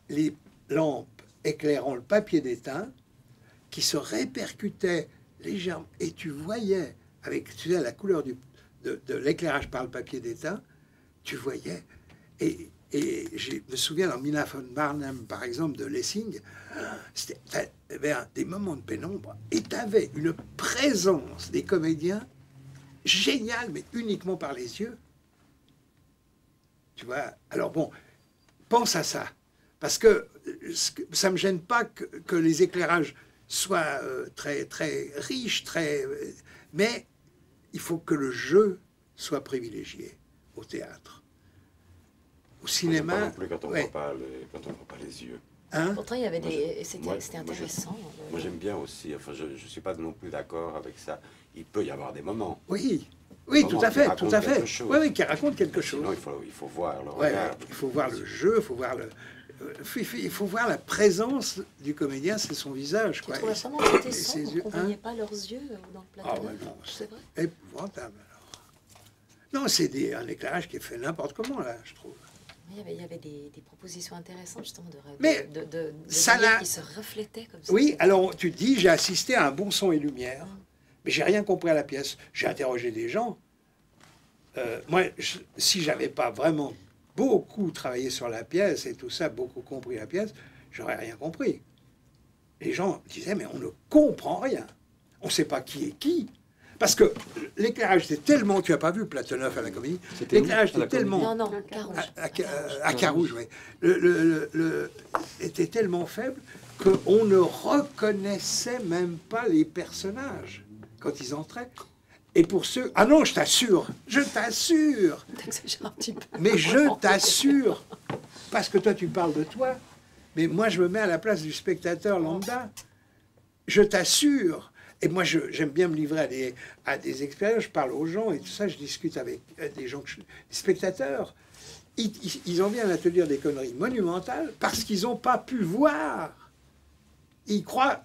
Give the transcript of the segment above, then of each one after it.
les lampes éclairant le papier d'étain qui se répercutaient légèrement. Et tu voyais, avec tu sais, la couleur de l'éclairage par le papier d'étain, tu voyais. Et je me souviens dans Mina von Barnum, par exemple, de Lessing, t'avais des moments de pénombre et tu avais une présence des comédiens géniale, mais uniquement par les yeux. Tu vois? Alors bon, pense à ça. Parce que ça ne me gêne pas que les éclairages soient très, très riches, mais il faut que le jeu soit privilégié au théâtre. Au cinéma... Pas non plus quand on ne voit pas les yeux. Hein? Pourtant, il y avait c'était intéressant. Moi, j'aime bien aussi. Enfin, je ne suis pas non plus d'accord avec ça. Il peut y avoir des moments. Oui, oui, tout à fait, tout à fait. Oui, oui, qui raconte quelque chose. Sinon, il faut voir le ouais, regard. Il faut voir le jeu, il faut voir la présence du comédien, c'est son visage. Tu trouvais vraiment que c'était sombre, qu'on ne voyait pas leurs yeux dans le plateau? Ah ouais, non, c'est vrai. Épouvantable, alors. Non, c'est un éclairage qui est fait n'importe comment, là, je trouve. Il y avait des propositions intéressantes, justement, de ça qui se reflétaient comme ça. Oui, alors tu te dis, j'ai assisté à un bon son et lumière, mais j'ai rien compris à la pièce. J'ai interrogé des gens. Moi, si j'avais pas vraiment beaucoup travaillé sur la pièce et tout ça, beaucoup compris la pièce, j'aurais rien compris. Les gens disaient, mais on ne comprend rien. On ne sait pas qui est qui. Parce que l'éclairage était tellement... Tu n'as pas vu Plateauneuf à la Comédie? L'éclairage était tellement... Non, Carouge. À Carouge, oui. Était tellement faible qu'on ne reconnaissait même pas les personnages quand ils entraient. Et pour ceux... Ah non, je t'assure. T'exagères un petit peu. Mais je t'assure. Parce que toi, tu parles de toi. Mais moi, je me mets à la place du spectateur lambda. Je t'assure. Et moi, j'aime bien me livrer à des expériences. Je parle aux gens et tout ça. Je discute avec des gens, des spectateurs. Ils en viennent à te dire des conneries monumentales parce qu'ils n'ont pas pu voir. Ils croient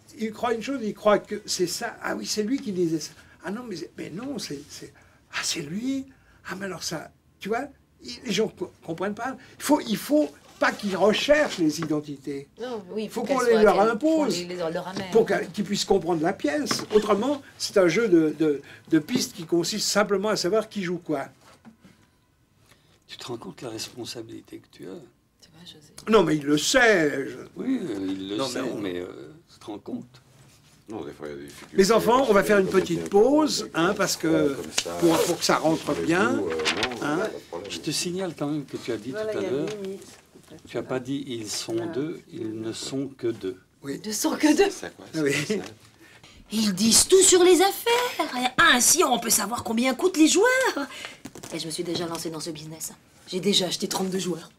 une chose, ils croient que c'est ça. Ah oui, c'est lui qui disait ça. Ah non, mais non, c'est lui. Ah mais alors ça, tu vois, les gens ne comprennent pas. Il faut pas qu'ils recherchent les identités. Non, oui, il faut qu'on les leur impose pour qu'ils puissent comprendre la pièce. Autrement, c'est un jeu de pistes qui consiste simplement à savoir qui joue quoi. Tu te rends compte de la responsabilité que tu as? Tu vois, José. Non, mais il le sait. Oui, il le sait, mais tu te rends compte? Non, des fois, il y a des difficultés. Les enfants, on va faire une petite pause, parce que pour que ça rentre bien. Je te signale quand même que tu as dit tout à l'heure, tu n'as pas dit ils sont deux, ils ne sont que deux. Oui. Ils ne sont que deux. Oui. Ils disent tout sur les affaires. Ainsi, on peut savoir combien coûtent les joueurs. Et je me suis déjà lancée dans ce business. J'ai déjà acheté 32 joueurs.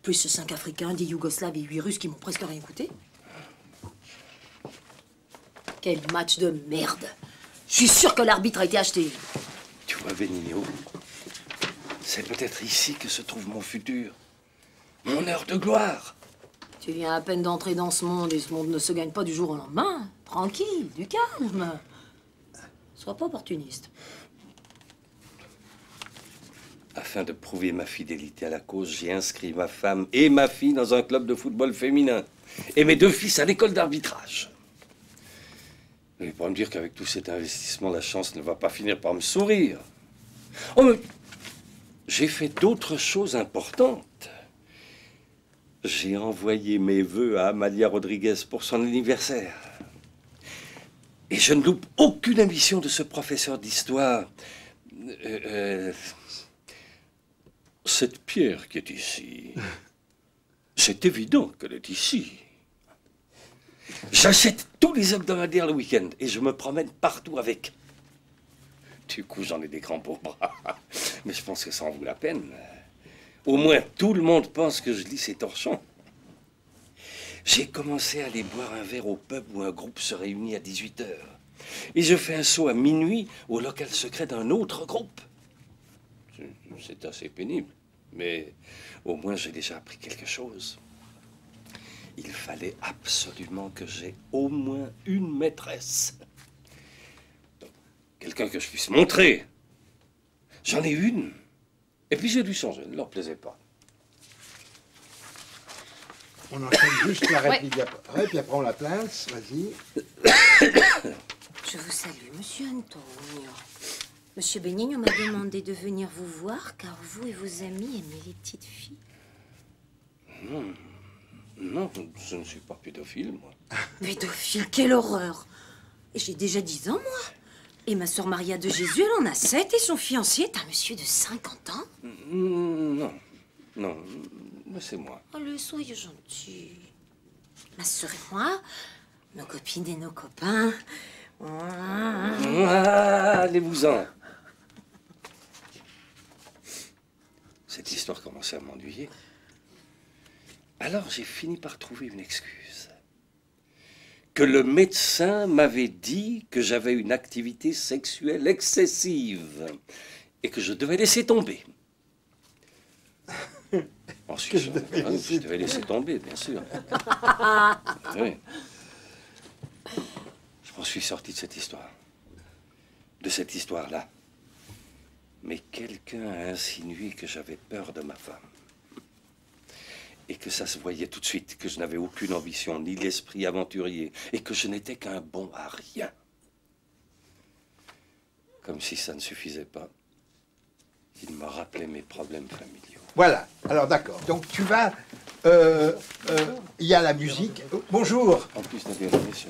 Plus 5 Africains, 10 Yougoslaves et 8 Russes qui m'ont presque rien coûté. Quel match de merde. Je suis sûr que l'arbitre a été acheté. Tu vois, Benigno, c'est peut-être ici que se trouve mon futur. Mon heure de gloire. Tu viens à peine d'entrer dans ce monde et ce monde ne se gagne pas du jour au lendemain. Tranquille, du calme. Sois pas opportuniste. Afin de prouver ma fidélité à la cause, j'ai inscrit ma femme et ma fille dans un club de football féminin. Et mes 2 fils à l'école d'arbitrage. Mais pour me dire qu'avec tout cet investissement, la chance ne va pas finir par me sourire. Oh, mais j'ai fait d'autres choses importantes. J'ai envoyé mes vœux à Amalia Rodriguez pour son anniversaire. Et je ne loupe aucune émission de ce professeur d'histoire. Cette pierre qui est ici, c'est évident qu'elle est ici. J'achète tous les hebdomadaires le week-end et je me promène partout avec. Du coup, j'en ai des grands pour bras. Mais je pense que ça en vaut la peine. Au moins, tout le monde pense que je lis ces torchons. J'ai commencé à aller boire un verre au pub où un groupe se réunit à 18h. Et je fais un saut à minuit au local secret d'un autre groupe. C'est assez pénible, mais au moins j'ai déjà appris quelque chose. Il fallait absolument que j'aie au moins une maîtresse. Quelqu'un que je puisse montrer. J'en ai une. Et puis j'ai dû changer, ne leur plaisait pas. On enchaîne juste la réplique après, puis après on la place. Vas-y. Je vous salue, monsieur Antonio. Monsieur Benigno m'a demandé de venir vous voir, car vous et vos amis aimez les petites filles. Non, non, je ne suis pas pédophile, moi. Pédophile, quelle horreur! J'ai déjà 10 ans, moi. Et ma sœur Maria de Jésus, elle en a 7, et son fiancé est un monsieur de 50 ans. Non, non, mais c'est moi. Allez, soyez gentil. Ma sœur et moi, nos copines et nos copains. Allez-vous-en. Cette histoire commençait à m'ennuyer. Alors j'ai fini par trouver une excuse. Que le médecin m'avait dit que j'avais une activité sexuelle excessive et que je devais laisser tomber. Ensuite, je devais laisser tomber, bien sûr. Oui. Je m'en suis sorti de cette histoire. De cette histoire-là. Mais quelqu'un a insinué que j'avais peur de ma femme. Et que ça se voyait tout de suite, que je n'avais aucune ambition, ni l'esprit aventurier, et que je n'étais qu'un bon à rien. Comme si ça ne suffisait pas, il m'a rappelé mes problèmes familiaux. Voilà, alors d'accord. Donc tu vas... Il y a la musique. Bonjour. En plus, t'as bien aimé ça.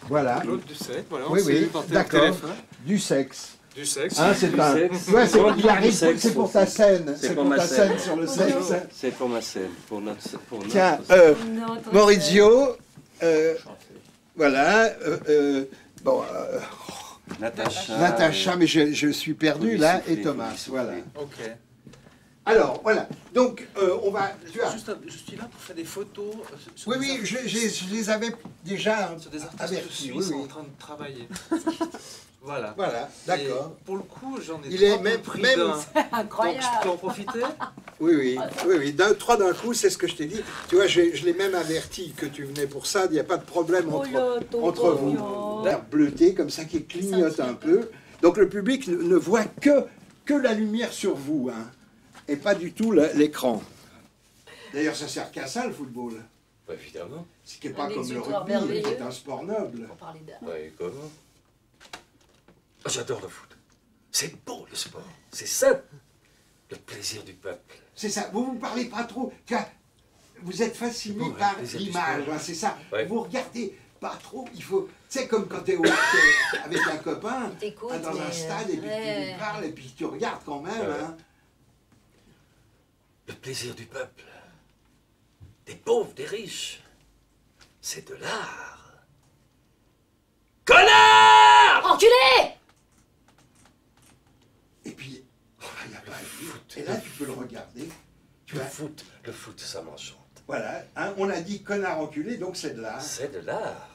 Voilà. L'autre du sexe, voilà. Oui, oui, d'accord. Du sexe. Du sexe. Hein, c'est un... Ouais, il arrive, c'est pour ta scène. C'est pour ta scène sur le sexe. C'est pour ma scène, pour notre... Tiens, Maurizio, voilà, bon... Natacha, mais je suis perdu là, et Thomas, voilà. Ok. Alors, voilà, donc on va... Tu vois, Je suis là pour faire des photos. oui, oui, je les avais déjà sur des artistes avertis. suisses en train de travailler. Voilà. Voilà, d'accord. Et pour le coup, j'en ai Il est trois même... pris même... d'un. Incroyable. Donc je peux en profiter. Oui, trois d'un coup, c'est ce que je t'ai dit. Tu vois, je l'ai même averti que tu venais pour ça, il n'y a pas de problème entre vous. L'air bleuté, comme ça, qui clignote un peu. Donc le public ne voit que la lumière sur vous, hein, et pas du tout l'écran. D'ailleurs, ça sert qu'à ça, le football. Bah, évidemment. Ce qui n'est pas comme le rugby, c'est un sport noble. Pour parler d'art. Ouais, comment? J'adore le foot. C'est beau, le sport. C'est ça, le plaisir du peuple. C'est ça. Vous ne parlez pas trop. Vous êtes fasciné par l'image, hein, c'est ça. Ouais. Vous regardez pas trop. Il faut. C'est comme quand tu es avec un copain dans un stade et puis tu lui parles et puis tu regardes quand même. Ouais. Hein. Le plaisir du peuple. Des pauvres, des riches. C'est de l'art. Connard! Enculé! Et puis, il n'y a pas à dire. Et là, tu peux le regarder. Tu vois, Le foot, ça m'enchante. voilà, hein, on a dit connard enculé, donc c'est de l'art. C'est de l'art.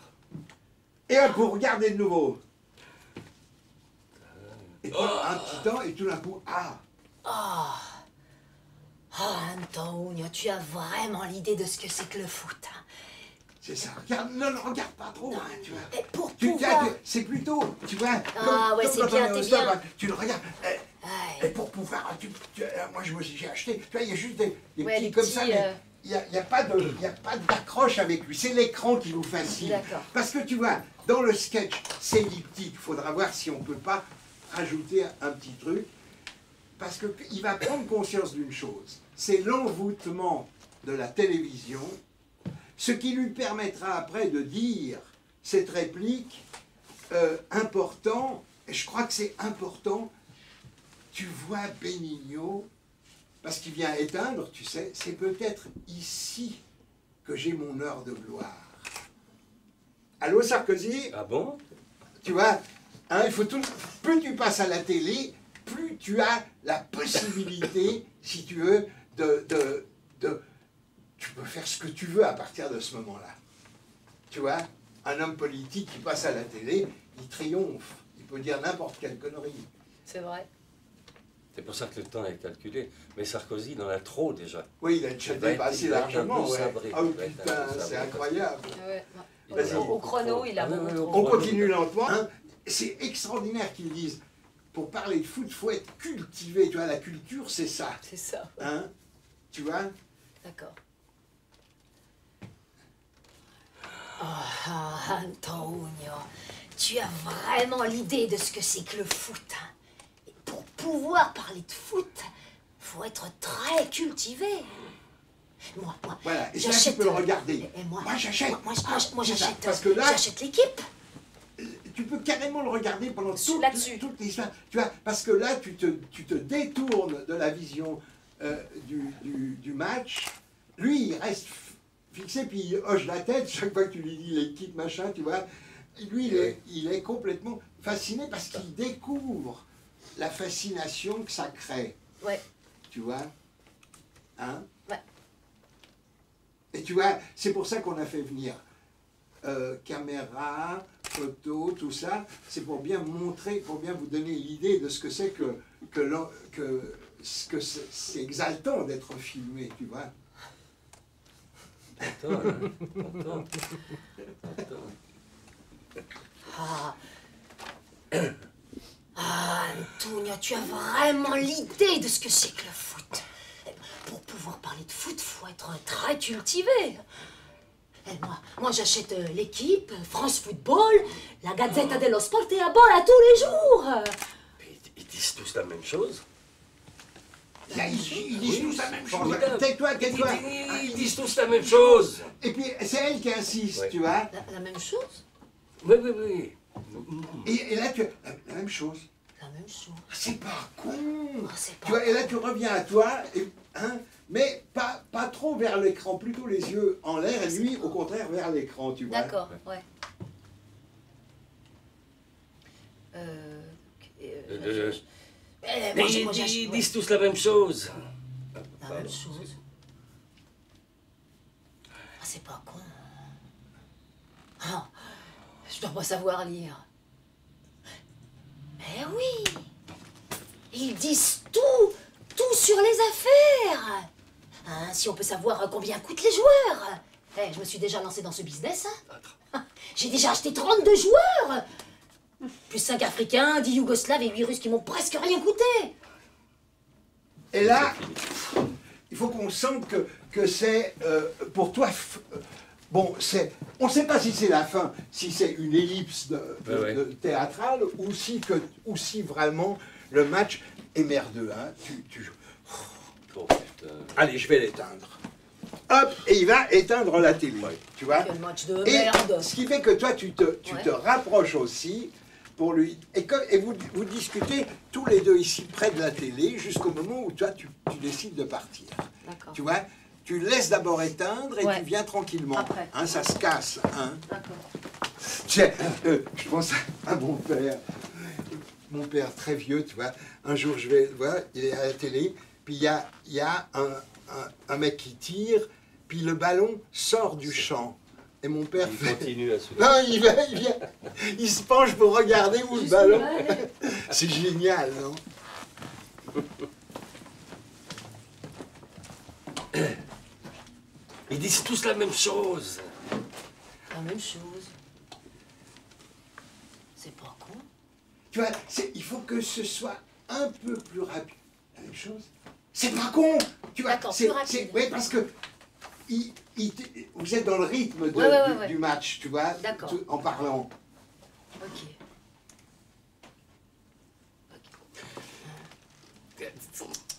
Et hop, vous regardez de nouveau. Et puis, un petit temps, et tout d'un coup, Oh, Antonio, tu as vraiment l'idée de ce que c'est que le foot. Hein. c'est ça. Regarde, ne le regarde pas trop. Hein, tu vois. Et pour pouvoir... C'est plutôt, tu vois, ouais, c'est quand bien, on est au t'es stade, bien. tu le regardes. Et pour pouvoir, moi j'ai acheté, tu vois, il y a juste des petits comme ça, mais il n'y a pas d'accroche avec lui. C'est l'écran qui vous fascine. Parce que tu vois, dans le sketch, c'est elliptique. Il faudra voir si on ne peut pas rajouter un petit truc. Parce qu'il va prendre conscience d'une chose. C'est l'envoûtement de la télévision, ce qui lui permettra après de dire cette réplique important, et je crois que c'est important, tu vois Benigno, parce qu'il vient éteindre, tu sais, c'est peut-être ici que j'ai mon heure de gloire. Allô Sarkozy? Ah bon? Tu vois, hein, il faut tout, plus tu passes à la télé, plus tu as la possibilité, si tu veux, tu peux faire ce que tu veux à partir de ce moment-là. Tu vois, un homme politique qui passe à la télé, il triomphe. Il peut dire n'importe quelle connerie. C'est vrai. C'est pour ça que le temps est calculé. Mais Sarkozy, il en a trop déjà. Oui, il a déjà dépassé largement. Ouais. Ah Oh putain, c'est incroyable. Ouais. Au chrono, il a beaucoup trop. On continue lentement. Hein. C'est extraordinaire qu'ils disent, pour parler de foot, il faut être cultivé. Tu vois, la culture, c'est ça. C'est ça. Hein, tu vois? D'accord. Oh, Antonio, tu as vraiment l'idée de ce que c'est que le foot. Hein. Et pour pouvoir parler de foot, faut être très cultivé. Moi, voilà, et ça, j'achète. tu peux le regarder. Et moi, j'achète. Moi, j'achète. Parce que là, j'achète l'équipe. Tu peux carrément le regarder pendant toute l'histoire. Tu vois, parce que là, tu te détournes de la vision du match. Lui, il reste fixé, puis il hoche la tête chaque fois que tu lui dis l'équipe, machin, tu vois. Lui, il est complètement fasciné parce qu'il découvre la fascination que ça crée. Ouais. Tu vois? Hein? Ouais. Et tu vois, c'est pour ça qu'on a fait venir caméra, photo, tout ça. C'est pour bien montrer, pour bien vous donner l'idée de ce que c'est c'est exaltant d'être filmé, tu vois. Antonio, tu as vraiment l'idée de ce que c'est que le foot. Pour pouvoir parler de foot, faut être très cultivé. Et moi j'achète l'équipe, France Football, la Gazzetta dello Sport et à Bola tous les jours. Ils disent tous la même chose. Ils disent tous la même chose. Tais-toi. Ils disent tous la même chose. Et puis c'est elle qui insiste, Ouais. tu vois. La même chose? Oui. Et là, tu la même chose. La même chose. C'est pas con. C'est pas Tu vois, et là, tu reviens à toi, mais pas trop vers l'écran, plutôt les yeux en l'air, et lui, au contraire, vers l'écran, tu vois. D'accord, ouais. Ils disent tous la même chose. La même chose. C'est pas con. Ah, je dois pas savoir lire. Mais oui. Ils disent tout sur les affaires. Hein, si on peut savoir combien coûtent les joueurs. Je me suis déjà lancé dans ce business. Hein. J'ai déjà acheté 32 joueurs. Plus 5 Africains, 10 Yougoslaves et 8 Russes qui m'ont presque rien coûté. Et là, il faut qu'on sente que c'est, pour toi, bon, on ne sait pas si c'est la fin, si c'est une ellipse de théâtrale, ou si vraiment le match est merdeux. Hein. Allez, je vais l'éteindre. Hop, et il va éteindre la télé, tu vois. Quel match de merde. Ce qui fait que toi, tu te rapproches aussi pour lui. Et vous discutez tous les deux ici, près de la télé, jusqu'au moment où toi, tu décides de partir. Tu vois, tu laisses d'abord éteindre et tu viens tranquillement. Après. Hein, ça se casse. Hein. D'accord. Je pense à mon père. Mon père, très vieux, tu vois. Un jour, je vais le voir, il est à la télé, puis il y a un mec qui tire, puis le ballon sort du champ. Et mon père continue à se... Non, il vient. Il se penche pour regarder où le ballon. C'est génial, non? Ils disent tous la même chose. La même chose. C'est pas con. Tu vois, il faut que ce soit un peu plus rapide. La même chose. C'est pas con. Tu vois, d'accord, plus rapide. Oui, parce que vous êtes dans le rythme du match, tu vois, en parlant. Ok.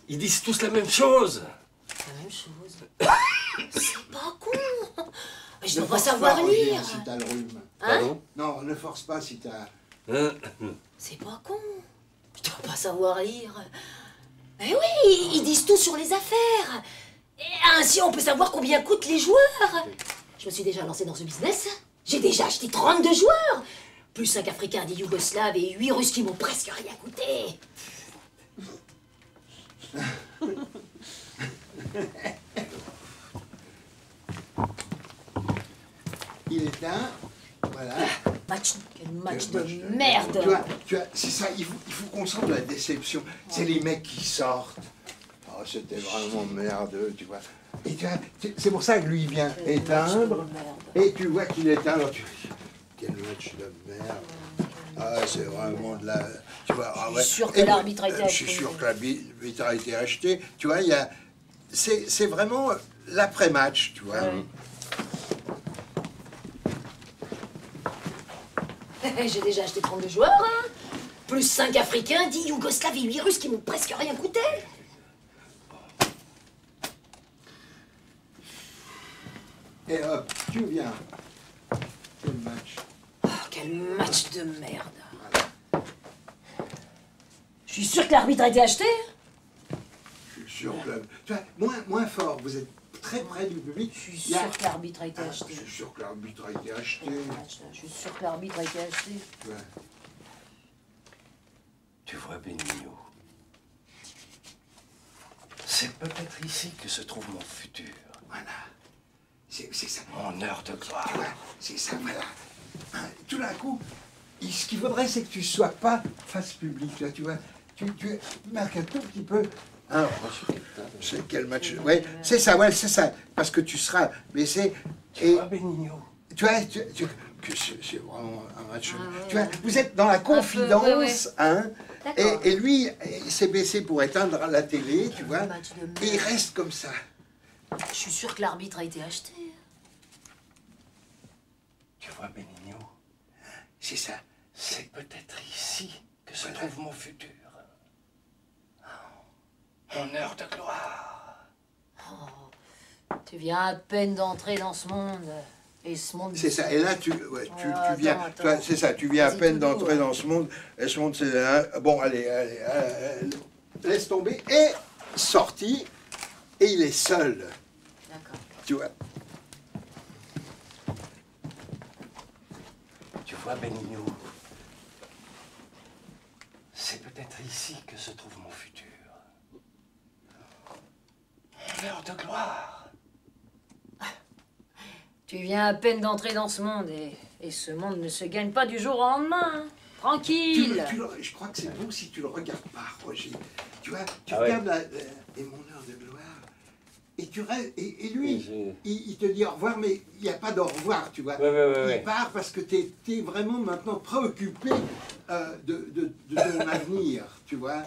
Ils disent tous la même chose. La même chose. C'est pas con. Je dois pas savoir lire. Si t'as le rhume. Hein? Non, ne force pas si t'as... C'est pas con. Je dois pas savoir lire. Mais oui, ils disent tout sur les affaires. Et ainsi, on peut savoir combien coûtent les joueurs. Je me suis déjà lancé dans ce business. J'ai déjà acheté 32 joueurs. Plus 5 Africains, 10 Yougoslaves et 8 Russes qui m'ont presque rien coûté. Il éteint, voilà. Quel match de merde. Tu vois, c'est ça, il faut qu'on sente la déception. C'est les mecs qui sortent. Oh, c'était vraiment merdeux, tu vois. Et tu vois, c'est pour ça que lui vient éteindre. Et tu vois qu'il éteint, alors tu dis, quel match de merde. Ah, c'est vraiment de la... Tu vois, je suis sûr que l'arbitre a été acheté. Je suis sûr que l'arbitre a été acheté. Tu vois, c'est vraiment l'après-match, tu vois. Eh, j'ai déjà acheté 32 joueurs, hein. Plus 5 Africains, 10 Yougoslaves et 8 Russes qui m'ont presque rien coûté. Et hop, tu viens. Quel match. Oh, quel match de merde. Voilà. Je suis sûr que l'arbitre a été acheté. Je suis sûr que... Tu vois, moins fort, vous êtes très près du public. Je suis sûr que l'arbitre a été acheté. Je suis sûr que l'arbitre a été acheté. Je suis sûr que l'arbitre a été acheté. Ouais. Tu vois, Benigno, c'est peut-être ici que se trouve mon futur. Voilà. C'est ça. Mon heure de gloire. Tu vois, c'est ça, voilà. Hein, tout d'un coup, ce qu'il faudrait, c'est que tu ne sois pas face publique, là, tu vois. Tu marques un tout petit peu. Hein, c'est quel match. Ouais, c'est ça. Parce que tu seras. Mais c'est. Tu vois, Benigno. Tu vois, que c'est vraiment un match. Tu vois, vous êtes dans la confidence, hein. Et lui, il s'est baissé pour éteindre la télé, tu vois. Et il reste comme ça. Je suis sûr que l'arbitre a été acheté. Tu vois, Benigno, c'est ça. C'est peut-être ici que se trouve mon futur. Mon heure de gloire. Oh, tu viens à peine d'entrer dans ce monde. Et ce monde... C'est ça. Et là, tu viens... C'est ça, tu viens à peine d'entrer dans ce monde. Et ce monde, c'est... Bon, allez, laisse tomber. Et sorti. Et il est seul. D'accord. Tu vois. Tu vois, Benigno, c'est peut-être ici que se trouve mon futur. Mon heure de gloire. Tu viens à peine d'entrer dans ce monde et ce monde ne se gagne pas du jour au lendemain. Hein. Tranquille. Je crois que c'est bon si tu le regardes pas, Roger. Tu vois, tu regardes et mon heure de gloire. Et tu restes, et lui, il te dit au revoir, mais il n'y a pas d'au revoir, tu vois. Il part parce que tu es vraiment maintenant préoccupé de ton avenir, tu vois.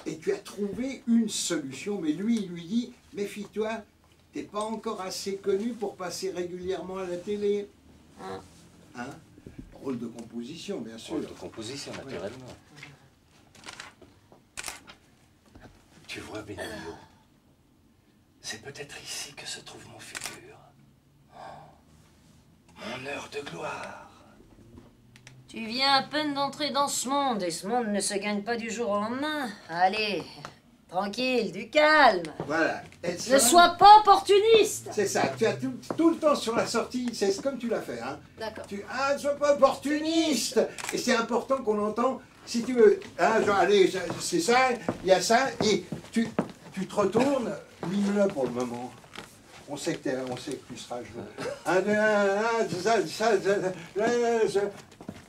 Et tu as trouvé une solution, mais lui, il lui dit, méfie-toi, tu n'es pas encore assez connu pour passer régulièrement à la télé. Hein? Rôle de composition, bien sûr. Rôle de composition, naturellement. Tu vois, Benigno, c'est peut-être ici que se trouve mon futur. Mon heure de gloire. Tu viens à peine d'entrer dans ce monde et ce monde ne se gagne pas du jour au lendemain. Allez, tranquille, du calme. Voilà. Ne sois pas opportuniste. C'est ça. Tu as tout le temps sur la sortie, c'est comme tu l'as fait. Hein. D'accord. Ne sois pas opportuniste. Et c'est important qu'on entend, si tu veux, hein, genre, allez, c'est ça, il y a ça, et tu te retournes, mime-le pour le moment. On sait que tu seras joueur.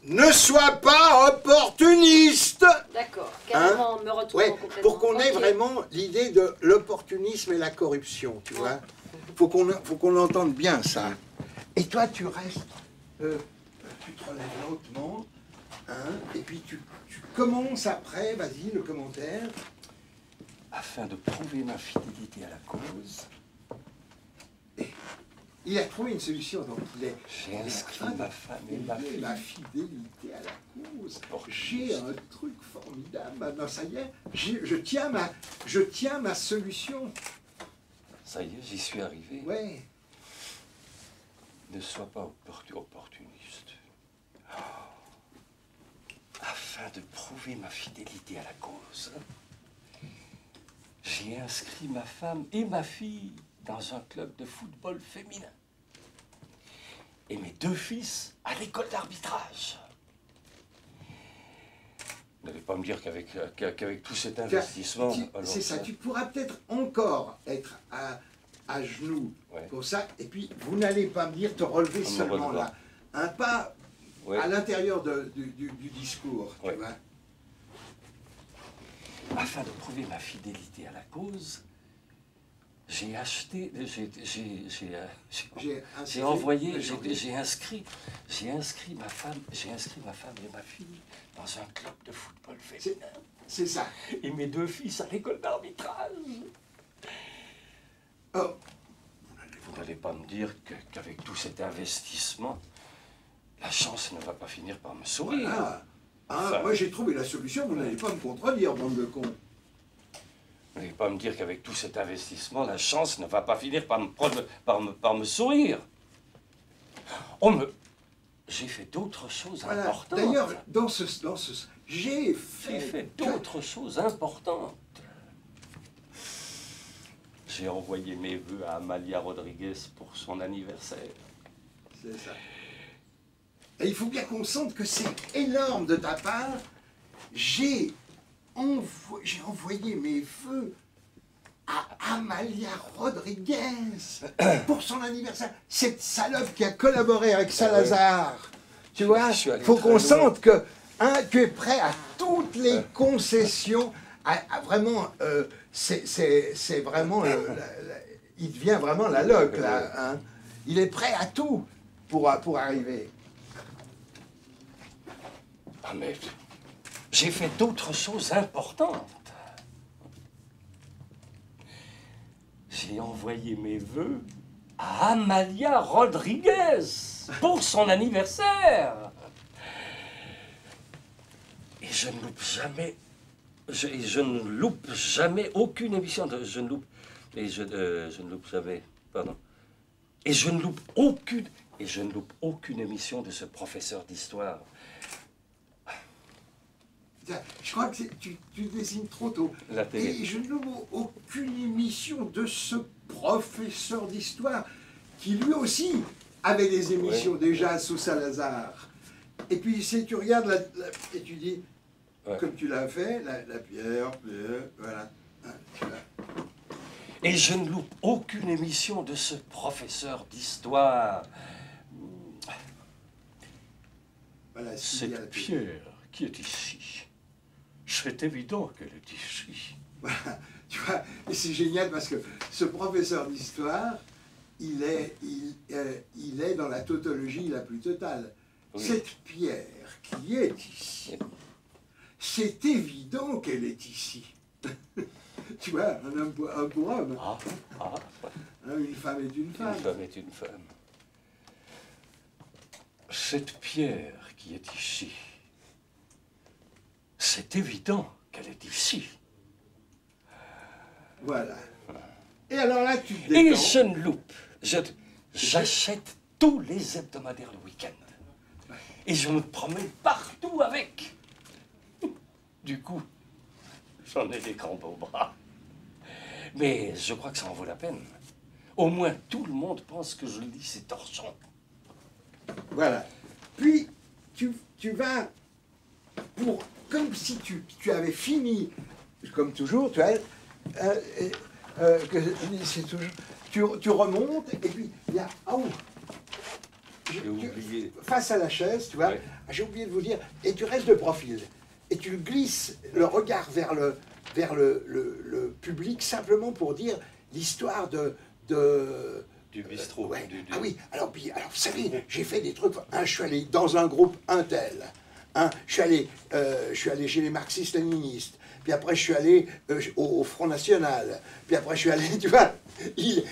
Ne sois pas opportuniste. D'accord. Carrément, me retrouve complètement. Pour qu'on ait vraiment l'idée de l'opportunisme et la corruption, tu vois. Faut qu'on entende bien ça. Et toi, tu restes, tu te relèves lentement, hein, et puis tu commences après, vas-y, le commentaire. Afin de prouver ma fidélité à la cause. Et il a trouvé une solution, donc j'ai inscrit ma femme et ma fille. La fidélité à la cause. J'ai un truc formidable. Maintenant, ça y est, je tiens ma solution. Ça y est, j'y suis arrivé. Ouais. Ne sois pas opportuniste. Afin de prouver ma fidélité à la cause, j'ai inscrit ma femme et ma fille dans un club de football féminin. Et mes 2 fils à l'école d'arbitrage. Vous n'allez pas me dire qu'avec tout cet investissement... C'est ça, tu pourras peut-être encore être à genoux pour ça, et puis vous n'allez pas me dire te relever seulement là. Un pas à l'intérieur du discours, tu vois. Afin de prouver ma fidélité à la cause, j'ai acheté, j'ai envoyé, j'ai inscrit ma femme et ma fille dans un club de football féminin. C'est ça. Et mes 2 fils à l'école d'arbitrage. Oh. Vous n'allez pas me dire qu'avec tout cet investissement, la chance ne va pas finir par me sourire. Voilà. Hein, Enfin, moi j'ai trouvé la solution, vous n'allez pas me contredire, bande de cons. Vous n'allez pas me dire qu'avec tout cet investissement, la chance ne va pas finir par me sourire. J'ai fait d'autres choses importantes. D'ailleurs, j'ai fait fait d'autres choses importantes. J'ai envoyé mes vœux à Amalia Rodriguez pour son anniversaire. C'est ça. Et il faut bien qu'on sente que c'est énorme de ta part. J'ai envoyé mes vœux à Amalia Rodriguez pour son anniversaire. Cette salope qui a collaboré avec Salazar. Tu vois, il faut qu'on sente que tu es prêt à toutes les concessions. Vraiment, c'est vraiment... il devient vraiment la loque, là. Hein. Il est prêt à tout pour arriver. Ah mais j'ai fait d'autres choses importantes. J'ai envoyé mes vœux à Amalia Rodriguez pour son anniversaire. Et je ne loupe jamais, je ne loupe jamais aucune émission. Je ne loupe jamais, pardon. Et je ne loupe aucune émission de ce professeur d'histoire. Je crois que tu désignes trop tôt. La télé. Et je ne loupe aucune émission de ce professeur d'histoire qui lui aussi avait des émissions déjà sous Salazar. Et puis si tu regardes et tu dis, comme tu l'as fait, la pierre, voilà. Et je ne loupe aucune émission de ce professeur d'histoire. Voilà, cette pierre qui est ici. C'est évident qu'elle est ici. Voilà, tu vois, et c'est génial parce que ce professeur d'histoire, il est dans la tautologie la plus totale. Oui. Cette pierre qui est ici, c'est évident qu'elle est ici. Tu vois, un homme pour homme. Une femme est une femme. Une femme est une femme. Cette pierre qui est ici, c'est évident qu'elle est ici. Voilà. Et alors là, tu te détends. Et je ne loupe. J'achète tous les hebdomadaires le week-end. Et je me promène partout avec. Du coup, j'en ai des crampes au bras. Mais je crois que ça en vaut la peine. Au moins, tout le monde pense que je lis ces torchons. Voilà. Puis, tu vas pour... Comme si tu avais fini, comme toujours, tu as... c'est toujours, tu remontes, et puis il y a... Oh, j'ai oublié. Face à la chaise, tu vois, j'ai oublié de vous dire, et tu restes de profil. Et tu glisses le regard vers le public, simplement pour dire l'histoire du bistrot. Ouais. Ah oui, alors vous savez, j'ai fait des trucs. Je suis allé dans un groupe Intel. Je suis allé chez les marxistes-léninistes. Puis après, je suis allé au Front National. Puis après, je suis allé, tu vois, il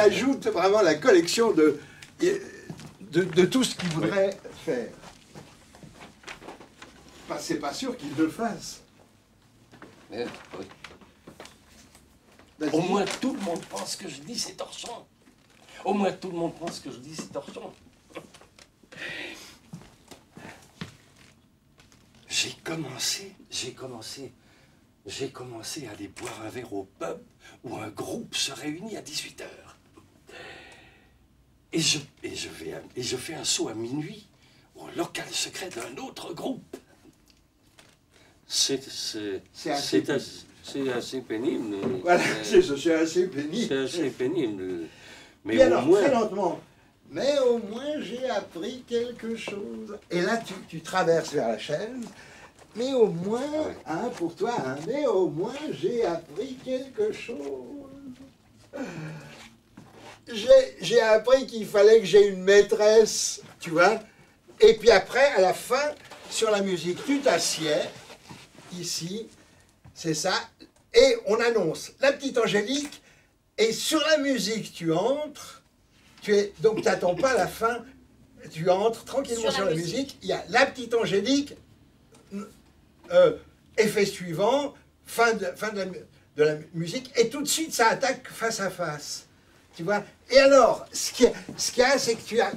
ajoute vraiment la collection de tout ce qu'il voudrait faire. Enfin, c'est pas sûr qu'il le fasse. Oui. Au moins, tout le monde pense que je dis ces torchons. Au moins, tout le monde pense que je dis ces torchons. J'ai commencé à aller boire un verre au pub où un groupe se réunit à 18 h. Et je fais un saut à minuit au local secret d'un autre groupe. C'est assez pénible. Voilà, c'est assez pénible. C'est assez pénible. Mais alors, au moins... très lentement. Mais au moins, j'ai appris quelque chose. Et là, tu traverses vers la chaise. Mais au moins, pour toi, mais au moins, j'ai appris quelque chose. J'ai appris qu'il fallait que j'ai une maîtresse, tu vois. Et puis après, à la fin, sur la musique, tu t'assieds, ici, c'est ça, et on annonce la petite Angélique, et sur la musique, tu entres, donc tu n'attends pas la fin, tu entres tranquillement sur la musique, il y a la petite Angélique, effet suivant, fin de la musique, et tout de suite ça attaque face à face. Tu vois? Et alors, ce qu'il y a, c'est que tu viens,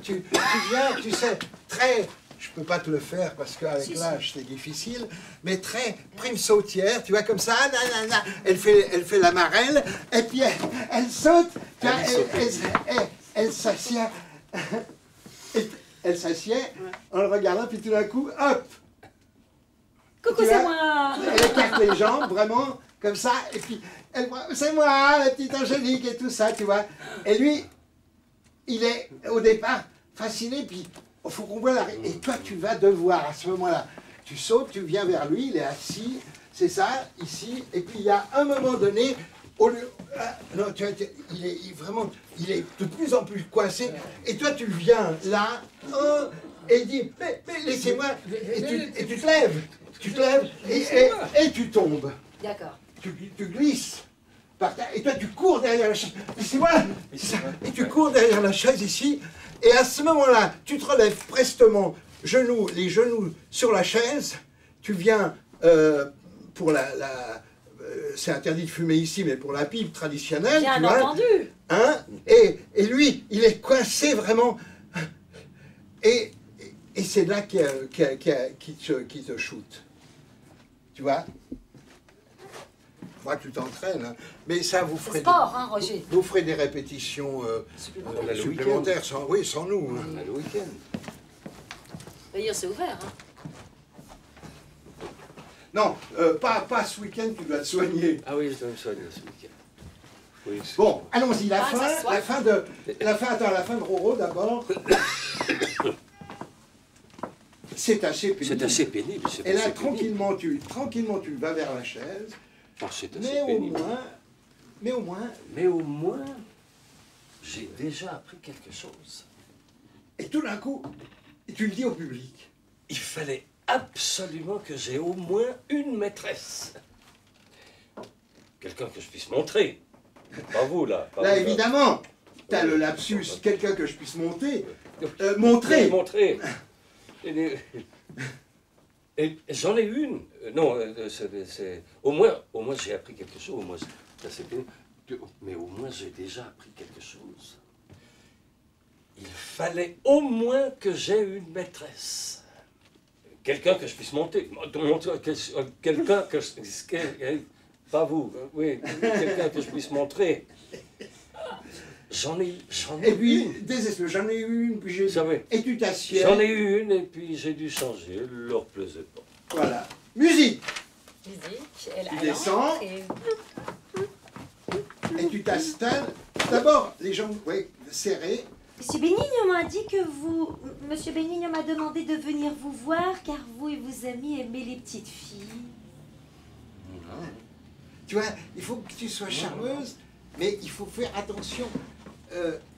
tu sais, très, je peux pas te le faire parce qu'avec l'âge c'est difficile, mais très prime sautière, tu vois, comme ça, nanana, elle fait la marelle, et puis elle saute, tu vois, elle s'assied, elle s'assied en le regardant, puis tout d'un coup, hop! Coucou, c'est moi! Elle écarte les jambes, vraiment, comme ça, et puis, c'est moi, la petite Angélique, et tout ça, tu vois. Et lui, il est, au départ, fasciné, puis il faut qu'on voit la... Et toi, tu vas devoir, à ce moment-là, tu sautes, tu viens vers lui, il est assis, c'est ça, ici, et puis il y a un moment donné, au lieu... non, tu vois, il est de plus en plus coincé, et toi, tu viens là, et il dit, mais laissez-moi, et tu te lèves. Tu te lèves et tu tombes. D'accord. Tu glisses par terre et toi tu cours derrière la chaise. C'est moi. Et tu cours derrière la chaise ici. Et à ce moment-là, tu te relèves prestement, les genoux sur la chaise. Tu viens pour c'est interdit de fumer ici, mais pour la pipe traditionnelle. Bien tu vois, entendu. Hein, et lui, il est coincé vraiment. Et c'est là qu'il te shoot. Tu vois? Il faudra que tu t'entraînes. Hein. Mais ça, vous ferez, sport, hein, Roger. Vous ferez des répétitions supplémentaires sans nous. Hein. Le week-end. D'ailleurs, c'est ouvert. Hein. Non, pas ce week-end, tu dois te soigner. Ah oui, je dois me soigner ce week-end. Oui, bon, allons-y, la fin de Roro d'abord. C'est assez pénible. C'est assez pénible. Et là, tranquillement, tu vas vers la chaise. Oh, c'est assez pénible. Mais au moins, j'ai déjà appris quelque chose. Et tout d'un coup, tu le dis au public. Il fallait absolument que j'ai au moins une maîtresse. Quelqu'un que je puisse montrer. Pas vous, là. Là, évidemment, tu as le lapsus, quelqu'un que je puisse montrer. Montrer. Et j'en ai une. Non, au moins j'ai appris quelque chose. Au moins, mais au moins j'ai déjà appris quelque chose. Il fallait au moins que j'aie une maîtresse. Quelqu'un que je puisse monter. Quelqu'un que pas vous, oui, quelqu'un que je puisse montrer. J'en ai et puis, j'en ai eu une, puis et tu t'assieds. J'en ai eu une, et puis j'ai dû changer, elle leur plaisait pas. Voilà. Musique. Elle tu descends. Et tu t'installes. D'abord, les jambes serrées. Monsieur Benigno m'a dit que vous... Monsieur Benigno m'a demandé de venir vous voir, car vous et vos amis aimez les petites filles. Non. Tu vois, il faut que tu sois charmeuse, mais il faut faire attention.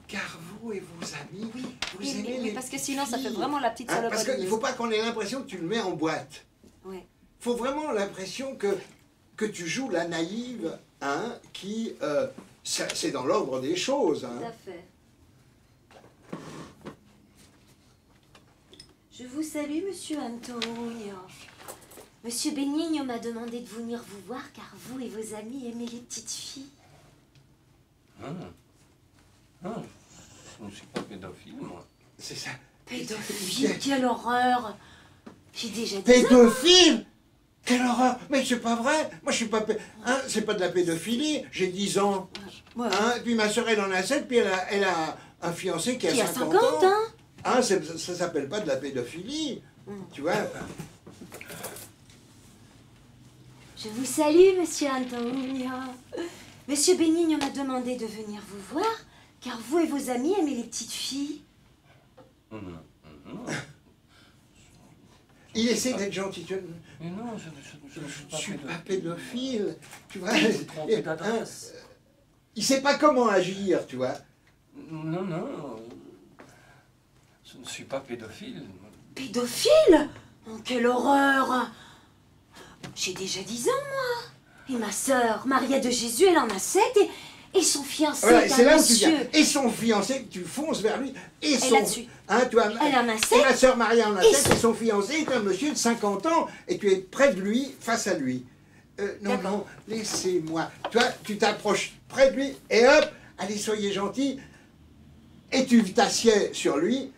Car vous et vos amis, vous aimez les parce que sinon ça fait vraiment la petite salope. Parce qu'il ne faut pas qu'on ait l'impression que tu le mets en boîte. Ouais. Il faut vraiment l'impression que tu joues la naïve, hein, qui... c'est dans l'ordre des choses. Hein. Tout à fait. Je vous salue, monsieur Antonio. Monsieur Benigno m'a demandé de venir vous voir, car vous et vos amis aimez les petites filles. Non, je ne suis pas pédophile, moi. C'est ça. Pédophile, quelle horreur! J'ai déjà dit pédophile? Quelle horreur! Mais c'est pas vrai! Moi, je suis pas... Hein, c'est pas de la pédophilie. J'ai 10 ans. Ouais. Hein, puis ma soeur, elle en a 7, puis elle a un fiancé qui a 50 ans. Hein? Hein, ça s'appelle pas de la pédophilie. Tu vois? Je vous salue, monsieur Antonio. Monsieur Benigno m'a demandé de venir vous voir, car vous et vos amis aimez les petites filles. Il essaie d'être gentil. Mais non, je suis pas pédophile. Tu vois? Il sait pas comment agir, tu vois? Non. Je ne suis pas pédophile. Pédophile? Oh, quelle horreur! J'ai déjà 10 ans, moi. Et ma sœur, Maria de Jésus, elle en a 7, Et son fiancé Voilà, est c'est un là où tu monsieur. viens. Et son fiancé, tu fonces vers lui. Et son... là-dessus. Hein, tu as, Elle en a et 7. ma sœur Maria en a Et 7, et son fiancé est un monsieur de 50 ans, et tu es près de lui, face à lui. Non, D'accord. non, laissez-moi. Tu vois, tu t'approches près de lui, et hop, allez, soyez gentil. Et tu t'assieds sur lui,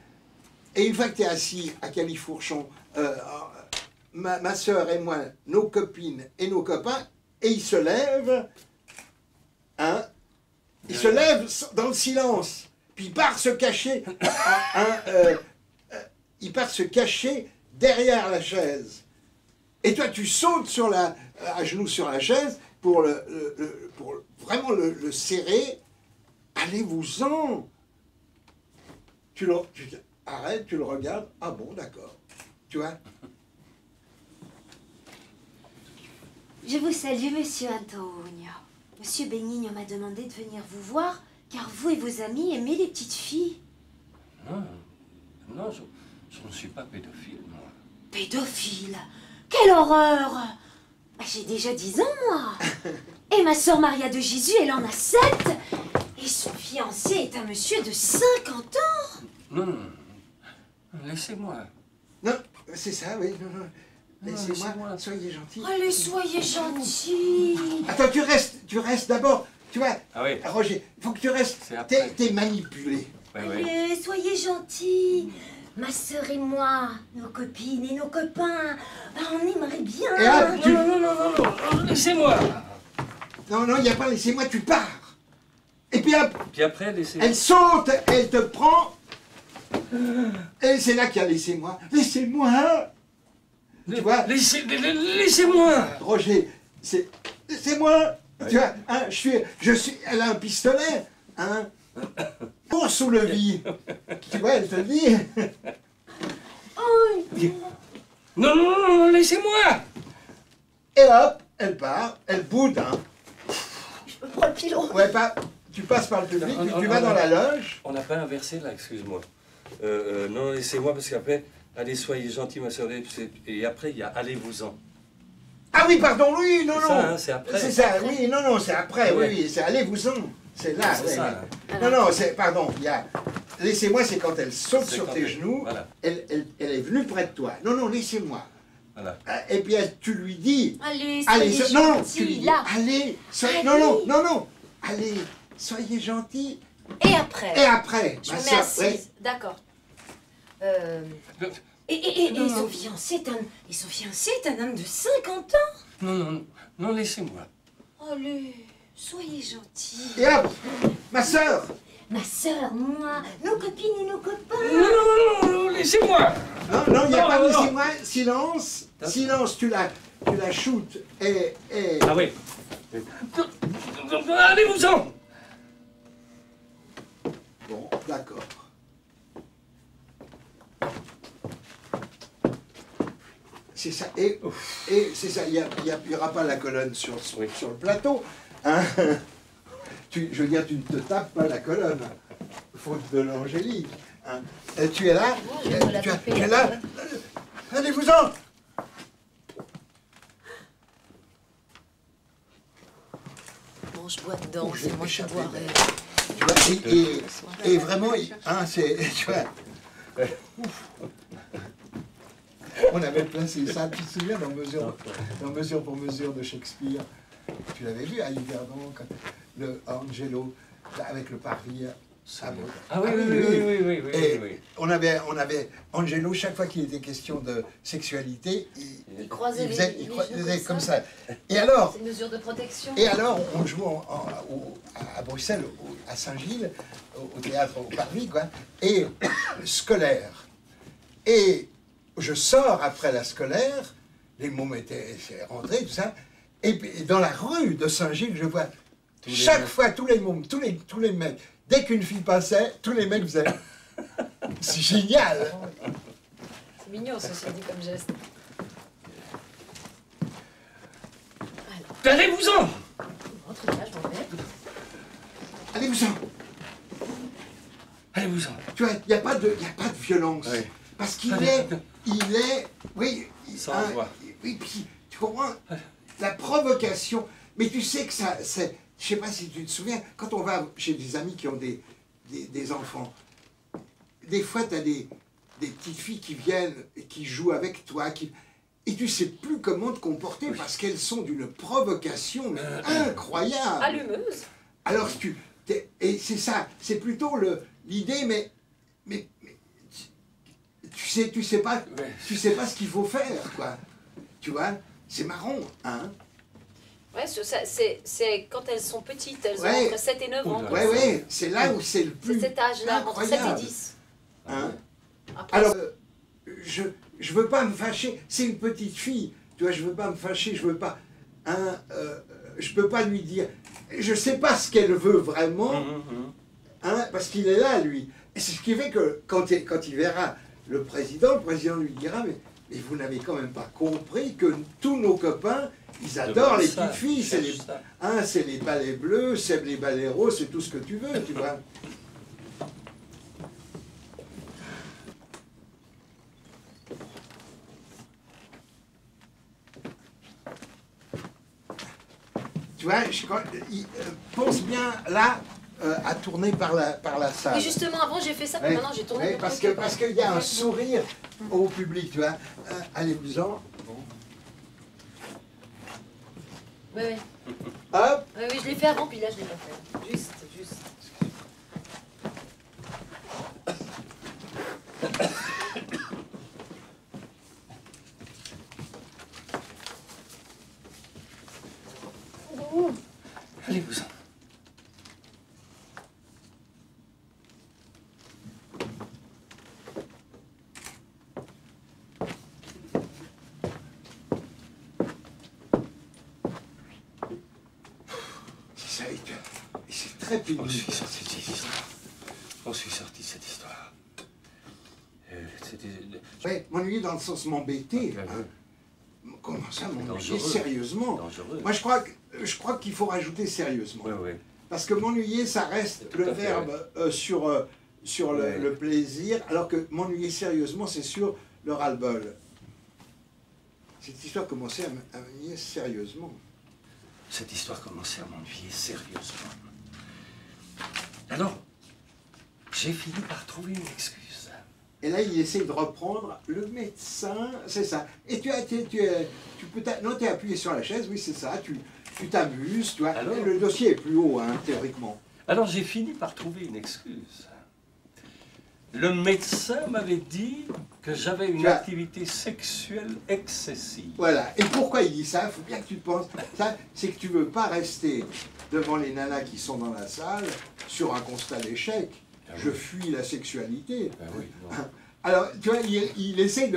et une fois que tu es assis à Califourchon, ma sœur et moi, nos copines et nos copains, et il se lève, hein, il se lève dans le silence, puis il part se cacher, il part se cacher derrière la chaise. Et toi, tu sautes sur à genoux sur la chaise pour vraiment le serrer. Allez-vous-en. Tu arrêtes, tu le regardes. Ah bon, d'accord. Tu vois? Je vous salue, monsieur Antonio. Monsieur Benigno m'a demandé de venir vous voir, car vous et vos amis aimez les petites filles. Non, non, je ne suis pas pédophile, moi. Pédophile? Quelle horreur! Bah, j'ai déjà 10 ans, moi. Et ma sœur Maria de Jésus, elle en a 7. Et son fiancé est un monsieur de 50 ans. Non, non, laissez-moi. Non, c'est ça, oui. Non, non. Laissez-moi, soyez gentil. Allez, soyez gentil. Attends, tu restes d'abord. Tu vois, Ah oui. Roger, il faut que tu restes. T'es manipulé. Ouais, Allez, ouais. soyez gentil. Ma sœur et moi, nos copines et nos copains, bah, on aimerait bien. Et hop, tu... Non, laissez-moi. Non, non, il n'y a pas laissez-moi, tu pars. Et puis hop, Puis après, laissez-moi. elle saute, elle te prend. Et c'est là qu'il y a laissez-moi. Laissez-moi. Tu vois, Laissez-moi. Roger, c'est moi. Ouais. Tu vois, hein, je suis. Elle a un pistolet, hein. Pour sous le lit. Tu vois, elle te dit. Non, non, non, laissez-moi. Et hop, elle part, elle boude, hein. Je me prends le pilon. Ouais, tu passes par le public, puis tu vas dans la loge. On n'a pas inversé là, excuse-moi. Non, laissez-moi parce qu'après, allez, soyez gentil, ma soeur. Et après, il y a allez-vous-en. Ah oui, pardon, oui, non, non. Ça, hein, c'est après. C'est ça, oui, non, c'est après, Ouais. oui, c'est allez-vous-en. C'est là, C'est oui, ça. oui. Non, c'est, pardon, il y a... Laissez-moi, c'est quand elle saute C'est sur quand tes elle- genoux, voilà. elle est venue près de toi. Non, non, laissez-moi. Voilà. Et puis tu lui dis... Allez, Allez, soyez non, gentil, tu lui dis, là. allez, Allez. non, allez, soyez gentil. Et après Et après, Je ma me mets sœur, assise. ouais. D'accord. Et Non, son non. fiancé est un homme de 50 ans. Non, non, non, laissez-moi. Allez, soyez gentil. Et hop, ma sœur. Ma sœur, moi, nos copines et nos copains. Non, non, non, laissez-moi. Non, non, il n'y a Non, pas non, laissez-moi, silence, silence, tu la shootes et... Ah oui. Allez-vous-en. Bon, d'accord. C'est ça, et c'est ça, il n'y aura pas la colonne sur le plateau. Hein. Je veux dire, tu ne te tapes pas la colonne, faute de l'angélique. Hein. Tu es là, tu es là, allez-vous-en. Bon, je bois dedans, Oh, c'est moi qui boirai. Tu vois, et vraiment, hein, c'est, tu vois, on avait placé ça, tu te souviens, dans Mesure pour mesure de Shakespeare. Tu l'avais vu à Yverdon, le Angelo, avec le pari. Ah oui, oui. Et on avait Angelo, chaque fois qu'il était question de sexualité, Il croisait il faisait les comme ça. Et alors, C'est une mesure de protection. et alors, on joue à Bruxelles, à Saint-Gilles, au théâtre, au Parvis, quoi, et scolaire. Et je sors après la scolaire, les mômes étaient rentrés, tout ça, et puis dans la rue de Saint-Gilles, je vois chaque fois tous les mômes, tous les mecs, dès qu'une fille passait, tous les mecs faisaient. C'est génial! C'est mignon, ceci dit comme geste. Allez-vous-en. Entre là, je m'en vais. Allez-vous-en! Allez-vous-en. Tu vois, il n'y a pas de violence. Oui. Parce qu'il est, oui, Sans voix. oui, puis tu comprends, la provocation, mais tu sais que ça, je sais pas si tu te souviens, quand on va chez des amis qui ont des enfants, des fois, tu as des petites filles qui viennent et qui jouent avec toi, et tu sais plus comment te comporter parce qu'elles sont d'une provocation mais incroyable. Allumeuse. Alors, et c'est ça, c'est plutôt l'idée, mais tu sais pas ce qu'il faut faire, quoi. Tu vois, c'est marrant, hein. Ouais, c'est quand elles sont petites, elles ont entre 7 et 9 ans. Ouais, c'est là où c'est le plus c'est cet âge-là, entre 7 et 10. Hein. Après, alors, je veux pas me fâcher, c'est une petite fille, tu vois, je veux pas me fâcher, je veux pas, je peux pas lui dire, je sais pas ce qu'elle veut vraiment, hein, parce qu'il est là, lui. Et c'est ce qui fait que quand il verra le président lui dira, mais vous n'avez quand même pas compris que tous nos copains, ils adorent les petites filles, c'est les balais bleus, c'est les balais roses, c'est tout ce que tu veux, tu vois. Tu vois, pense bien là à tourner par la salle. oui, justement, avant j'ai fait ça, puis maintenant j'ai tourné. Parce qu'il y a un sourire au public, tu vois. Allez-vous-en. Oui. Hop. Oui, je l'ai fait avant, puis là je l'ai pas fait. Juste. Allez-vous-en. C'est très pénible. On suis sorti de cette histoire. Ouais, m'ennuyer dans le sens m'embêter. Comment ça, m'ennuyer sérieusement? Dangereux. Moi, je crois qu'il faut rajouter sérieusement. Oui. Parce que m'ennuyer, ça reste le verbe sur le plaisir, alors que m'ennuyer sérieusement, c'est sur le ras-le-bol. Cette histoire commençait à m'ennuyer sérieusement. Cette histoire commençait à m'ennuyer sérieusement. Alors, j'ai fini par trouver une excuse. Et là, il essaie de reprendre le médecin, c'est ça. Et tu es appuyé sur la chaise, oui, c'est ça. Tu t'amuses, tu vois. Alors, le dossier est plus haut, hein, théoriquement. Alors, j'ai fini par trouver une excuse. Le médecin m'avait dit que j'avais une activité sexuelle excessive. Voilà. Et pourquoi il dit ça? Il faut bien que tu penses. Ça, c'est que tu veux pas rester devant les nanas qui sont dans la salle sur un constat d'échec. Je fuis la sexualité. Oui, alors, tu vois, il essaie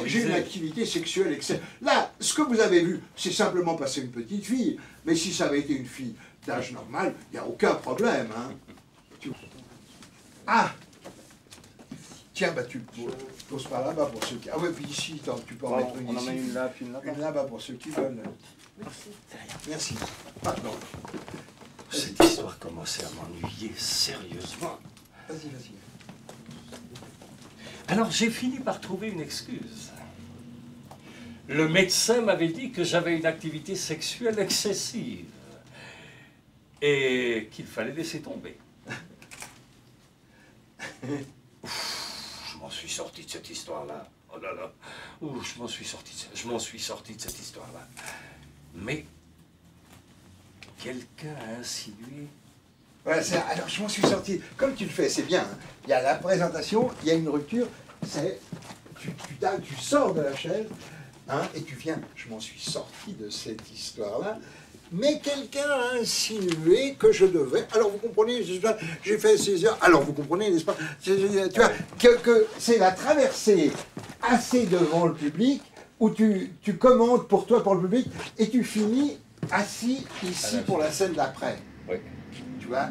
j'ai une activité sexuelle excessive. Là, ce que vous avez vu, c'est simplement passer une petite fille. Mais si ça avait été une fille d'âge normal, il n'y a aucun problème. Hein. Ah! Tiens, bah tu poses par là-bas pour ceux qui... Ah ouais, puis ici, tu peux en mettre une ici. Une là, puis une là-bas. Une là-bas pour ceux qui veulent. Merci. Merci. Pardon. Cette histoire commençait à m'ennuyer sérieusement. Vas-y. Alors j'ai fini par trouver une excuse. Le médecin m'avait dit que j'avais une activité sexuelle excessive et qu'il fallait laisser tomber. Je m'en suis sorti de cette histoire-là. Oh là là. Je m'en suis sorti de cette histoire-là. Mais quelqu'un a insinué. Voilà, alors je m'en suis sorti. Comme tu le fais, c'est bien. Hein. Il y a la présentation, il y a une rupture. Tu sors de la chaise, hein, et tu viens. Je m'en suis sorti de cette histoire-là. Mais quelqu'un a insinué que je devais. Alors vous comprenez, j'ai fait 6 heures. Alors vous comprenez, n'est-ce pas? Tu vois, que c'est la traversée assez devant le public où tu commandes pour toi, pour le public, et tu finis assis ici pour la scène d'après. Oui. Tu vois?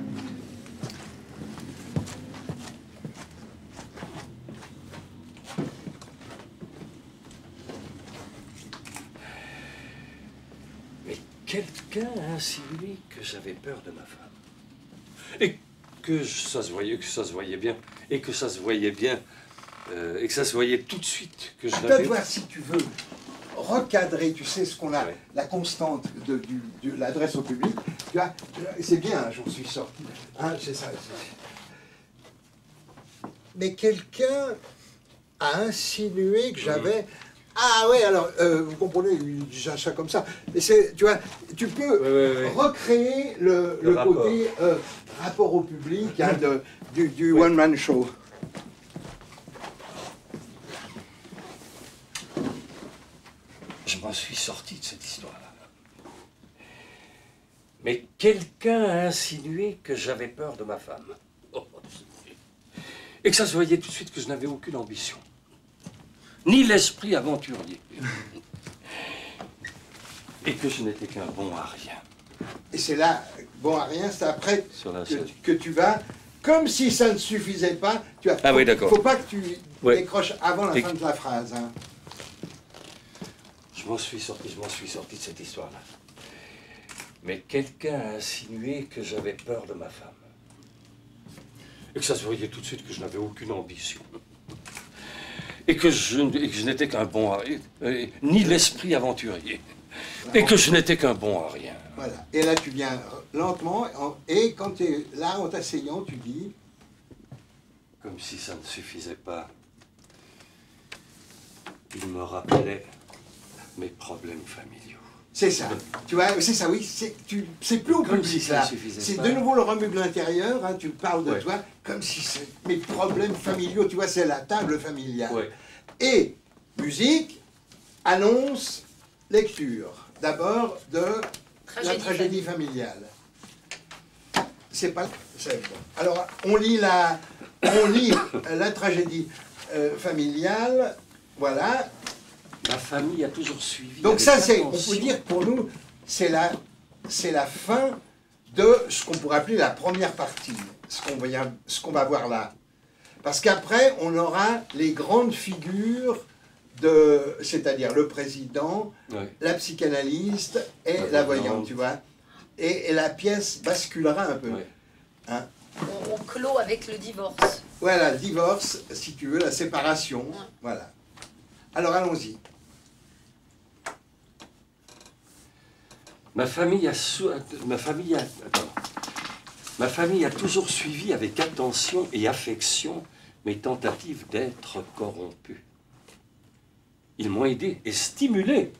Mais quelqu'un a insinué que j'avais peur de ma femme. Et que ça se voyait bien. Et que ça se voyait bien. Et que ça se voyait tout de suite que je À toi l'avais. de voir si tu veux recadrer, tu sais, ce qu'on a, la constante de l'adresse au public. Tu vois, c'est bien, hein, j'en suis sorti. Hein, c'est ça. Mais quelqu'un a insinué que j'avais... Ah ouais, alors, vous comprenez, il dit ça comme ça. Mais c'est, tu vois, tu peux recréer le côté rapport au public hein, du one-man show. Je m'en suis sorti de cette histoire-là. Mais quelqu'un a insinué que j'avais peur de ma femme. Et que ça se voyait tout de suite que je n'avais aucune ambition. Ni l'esprit aventurier. Et que je n'étais qu'un bon à rien. Et c'est là, bon à rien, c'est après que tu vas, comme si ça ne suffisait pas, tu vas, ah oui, d'accord. Faut pas que tu décroches avant la fin de la phrase. Hein. Je m'en suis sorti de cette histoire-là. Mais quelqu'un a insinué que j'avais peur de ma femme. Et que ça se voyait tout de suite que je n'avais aucune ambition. Et que je n'étais qu'un bon à rien, ni l'esprit aventurier. Et que je n'étais qu'un bon à rien. Voilà. Et là, tu viens lentement, et quand tu es là, en t'asseyant, tu dis... Comme si ça ne suffisait pas, il me rappelait mes problèmes familiaux. C'est ça. Tu vois, c'est ça, oui. C'est plus au public, là. C'est de nouveau le remue de l'intérieur, hein, tu parles de toi, comme si c'est mes problèmes familiaux. Tu vois, c'est la table familiale. Ouais. Et musique, annonce, lecture. D'abord de la tragédie familiale. C'est pas... Bon. Alors, on lit la tragédie familiale, voilà. Ma famille a toujours suivi. Donc ça, on peut dire que pour nous, c'est la fin de ce qu'on pourrait appeler la première partie, ce qu'on va voir là. Parce qu'après, on aura les grandes figures, c'est-à-dire le président, la psychanalyste et la voyante, tu vois. Et la pièce basculera un peu. Hein? On clôt avec le divorce. Voilà, le divorce, si tu veux, la séparation. Voilà. Alors, allons-y. Ma famille a toujours suivi avec attention et affection mes tentatives d'être corrompu. Ils m'ont aidé et stimulé.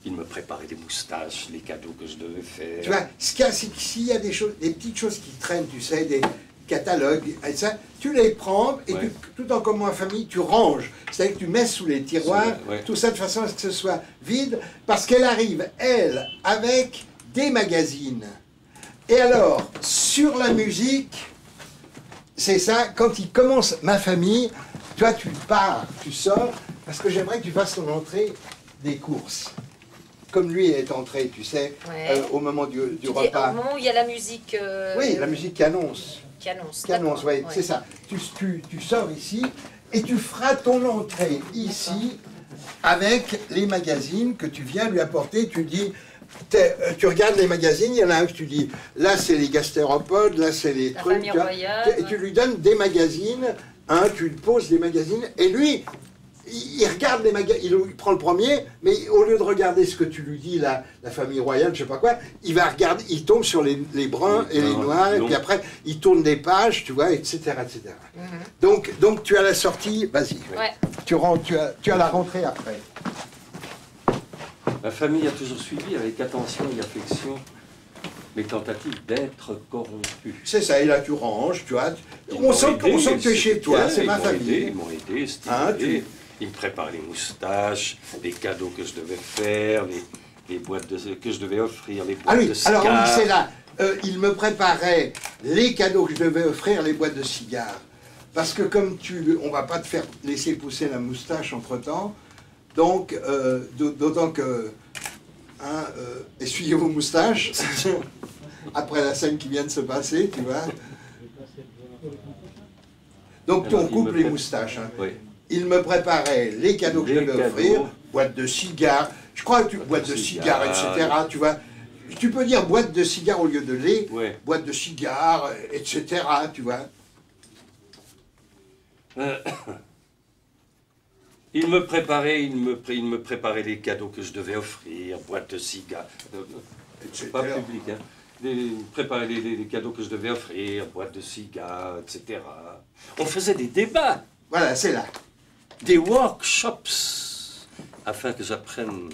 Ils me préparaient des moustaches, les cadeaux que je devais faire. Tu vois, ce qu'il y a, c'est que s'il y a des petites choses qui traînent, tu sais, des catalogues, et ça, tu les prends et tout en commun en famille, tu ranges. C'est-à-dire que tu mets sous les tiroirs, tout ça de façon à ce que ce soit vide, parce qu'elle arrive, elle, avec des magazines. Et alors, sur la musique, c'est ça, quand il commence Ma famille, toi tu pars, tu sors, parce que j'aimerais que tu fasses ton entrée des courses. Comme lui est entré, tu sais, au moment du repas. Au moment où il y a la musique... Oui, la musique qui annonce. Qui annonce, oui, c'est ça. Tu sors ici et tu feras ton entrée ici avec les magazines que tu viens lui apporter. Tu dis, tu regardes les magazines, il y en a un que tu dis, là c'est les gastéropodes, là c'est les trucs. Et tu lui donnes des magazines, tu lui poses des magazines et lui... Il regarde les magazines, il prend le premier, mais au lieu de regarder ce que tu lui dis, la famille royale, je sais pas quoi, il va regarder, il tombe sur les bruns et les noirs, et puis après, il tourne des pages, tu vois, etc. etc. Donc tu as la sortie, vas-y. Tu as la rentrée après. Ma famille a toujours suivi avec attention et affection mes tentatives d'être corrompu. C'est ça, et là tu ranges, tu vois. On sent que tu es chez toi, c'est ma famille. Ils m'ont aidé, stimulé. Ils me préparaient les moustaches, les cadeaux que je devais faire, les boîtes que je devais offrir, les boîtes de cigares. Alors oui, c'est là. Il me préparait les cadeaux que je devais offrir, les boîtes de cigares. Parce que comme on va pas te faire laisser pousser la moustache entre-temps, donc d'autant que... essuyez vos moustaches, après la scène qui vient de se passer, tu vois. Donc on coupe les moustaches. Hein. Il me préparait les cadeaux que je devais offrir, boîte de cigares, je crois que boîte de cigares, etc. Tu vois, tu peux dire boîte de cigares au lieu de lait, boîte de cigares, etc. Tu vois. Il me préparait les cadeaux que je devais offrir, boîte de cigares. C'est pas public, hein. Il préparait les cadeaux que je devais offrir, boîte de cigares, etc. On faisait des débats. Voilà, c'est là. Des workshops, afin que j'apprenne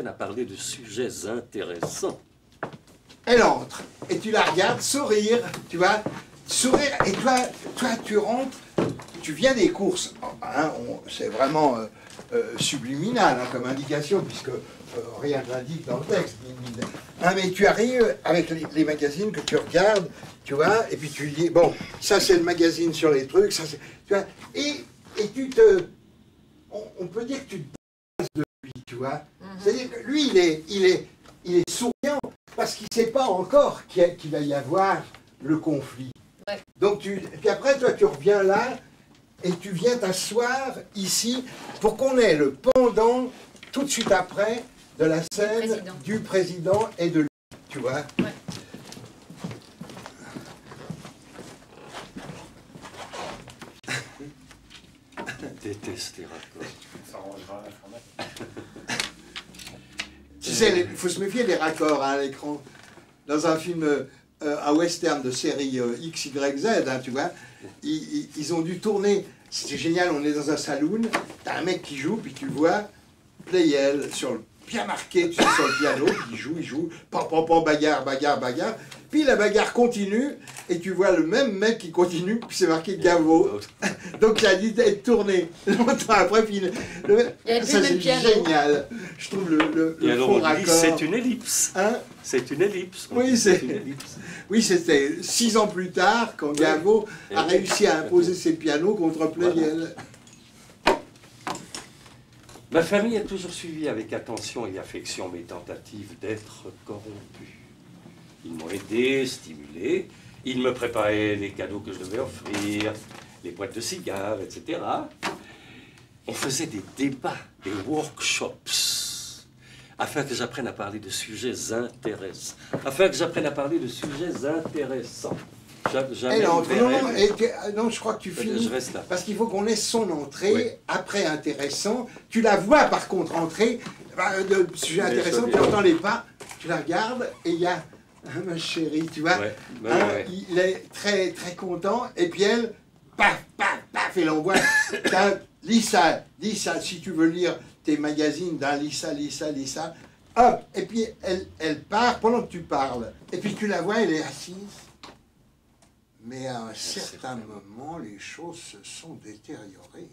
à parler de sujets intéressants. Elle entre, et tu la regardes sourire, tu vois, sourire, et toi tu rentres, tu viens des courses, hein, c'est vraiment subliminal hein, comme indication, puisque rien ne l'indique dans le texte, hein, mais tu arrives avec les magazines que tu regardes, tu vois, et puis tu dis, bon, ça c'est le magazine sur les trucs, ça c'est, tu vois, et tu te, on peut dire que tu te bases de lui, tu vois, c'est-à-dire que lui, il est souriant, parce qu'il ne sait pas encore qu'il va y avoir le conflit. Ouais. Donc, puis après, toi, tu reviens là, et tu viens t'asseoir ici, pour qu'on ait le pendant, tout de suite après, de la scène du président et de lui, tu vois. Ouais. Déteste les raccords. Ça rangera l'informatique. Tu sais, il faut se méfier des raccords hein, à l'écran. Dans un film, un western de série X, Y, Z, hein, tu vois, ils ont dû tourner, c'était génial, on est dans un saloon, t'as un mec qui joue, puis tu vois, Playel, bien marqué, tu sais, sur le piano, il joue, pam, bagarre, puis la bagarre continue, et tu vois le même mec qui continue, puis c'est marqué Gaveau. Donc il a dû être tourné longtemps après, puis ça c'est génial. Je trouve le faux raccord. C'est une ellipse. Hein? C'est une ellipse. Oui, oui, c'était 6 ans plus tard, quand Gaveau a réussi à imposer ses pianos contre Pleyel. Ma famille a toujours suivi avec attention et affection mes tentatives d'être corrompu. Ils m'ont aidé, stimulé, ils me préparaient les cadeaux que je devais offrir, les boîtes de cigares, etc. On faisait des débats, des workshops, afin que j'apprenne à parler de sujets intéressants. Jamais non, je crois que tu finis. Je reste là. Parce qu'il faut qu'on ait son entrée, oui. Après intéressant. Tu la vois par contre entrer, de sujet intéressant, tu entends les pas, tu la regardes et il y a ma chérie, tu vois, il est très très content et puis elle, paf, et l'envoie. Lis ça, si tu veux lire tes magazines, lis ça, hop, et puis elle part pendant que tu parles. Et puis tu la vois, elle est assise. Mais à un certain moment, les choses se sont détériorées.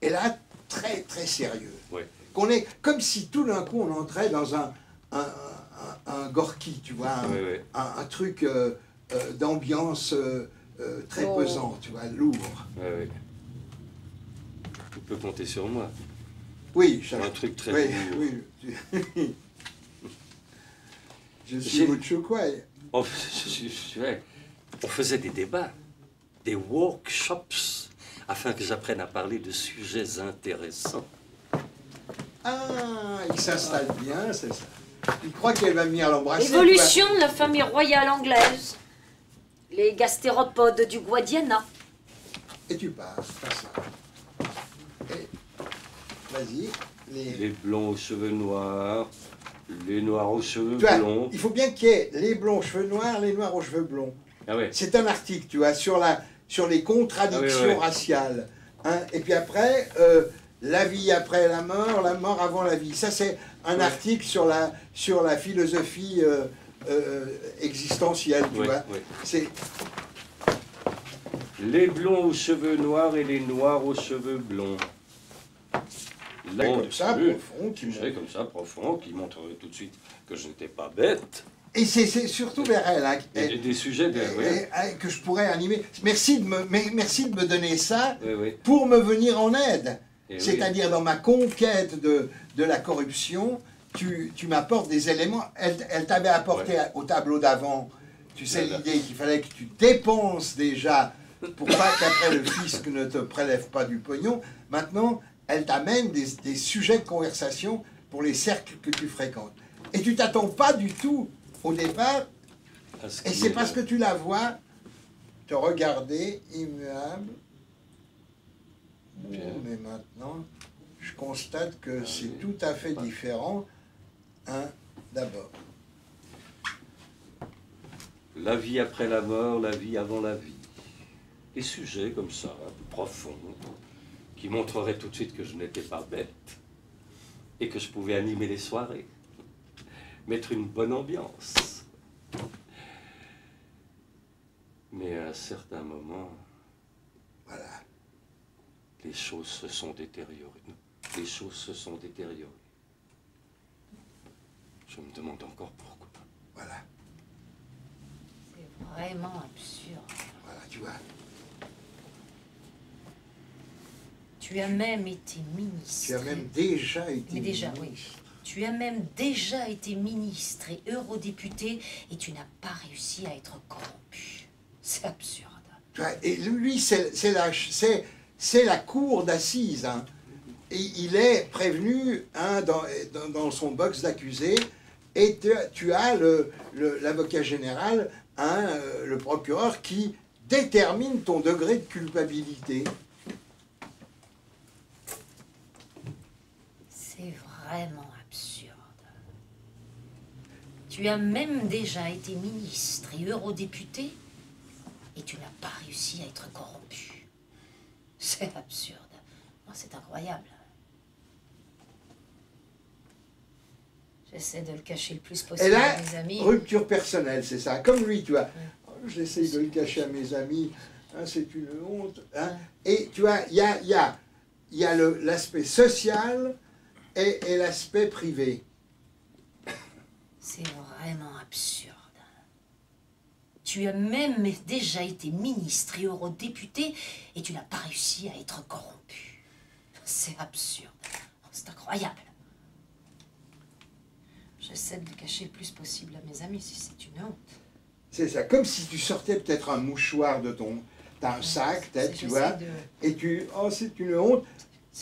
Et là, très, très sérieux. Ouais. Qu'on est comme si tout d'un coup, on entrait dans un Gorky, tu vois, un truc d'ambiance très pesant, tu vois, lourd. Ouais. Tu peux compter sur moi. Oui, un truc très lourd. Oui. Je suis Mouchoukwai. Oh, on faisait des débats, des workshops, afin que j'apprenne à parler de sujets intéressants. Ah, il s'installe bien, c'est ça. Il croit qu'elle va venir l'embrasser. Évolution de la famille royale anglaise. Les gastéropodes du Guadiana. Et tu passes, ça. Vas-y. Les blonds aux cheveux noirs, les noirs aux cheveux blonds. Il faut bien qu'il y ait les blonds aux cheveux noirs, les noirs aux cheveux blonds. Ah ouais. C'est un article, tu vois, sur les contradictions raciales. Hein. Et puis après, la vie après la mort avant la vie. Ça, c'est un article sur la philosophie existentielle, tu vois. Ouais. C'est... Les blonds aux cheveux noirs et les noirs aux cheveux blonds. Comme ça, profond, qui montre tout de suite que je n'étais pas bête. Et c'est surtout vers elle hein, des sujets que je pourrais animer. Merci de me donner ça pour me venir en aide. C'est-à-dire dans ma conquête de la corruption, tu m'apportes des éléments. Elle t'avait apporté au tableau d'avant, tu sais, l'idée qu'il fallait que tu dépenses déjà pour pas qu'après le fisc ne te prélève pas du pognon. Maintenant, elle t'amène des sujets de conversation pour les cercles que tu fréquentes. Et tu t'attends pas du tout au départ, et c'est parce que tu la vois te regarder, immuable, Bon, mais maintenant, je constate que c'est tout à fait différent. D'abord. La vie après la mort, la vie avant la vie. Des sujets comme ça, profonds, qui montreraient tout de suite que je n'étais pas bête et que je pouvais animer les soirées, mettre une bonne ambiance. Mais à un certain moment, voilà, les choses se sont détériorées. Les choses se sont détériorées. Je me demande encore pourquoi. Voilà. C'est vraiment absurde. Voilà, tu vois. Tu as même été ministre. Tu as même déjà été ministre. Oui. Tu as même déjà été ministre et eurodéputé et tu n'as pas réussi à être corrompu. C'est absurde. Et lui, c'est la cour d'assises. Hein. Et il est prévenu dans son box d'accusé. Et tu as l'avocat général, le procureur, qui détermine ton degré de culpabilité. C'est vraiment absurde. Tu as même déjà été ministre et eurodéputé et tu n'as pas réussi à être corrompu. C'est absurde. C'est incroyable. J'essaie de le cacher le plus possible à mes amis. Rupture personnelle, c'est ça. Comme lui, tu vois. J'essaie de le cacher à mes amis. C'est une honte. Et tu vois, il y a l'aspect social et l'aspect privé. C'est vraiment absurde. Tu as même déjà été ministre et eurodéputé et tu n'as pas réussi à être corrompu. C'est absurde. C'est incroyable. J'essaie de le cacher le plus possible à mes amis, si c'est une honte. C'est ça, comme si tu sortais peut-être un mouchoir de ton sac, peut-être, tu vois, et tu... Oh, c'est une honte.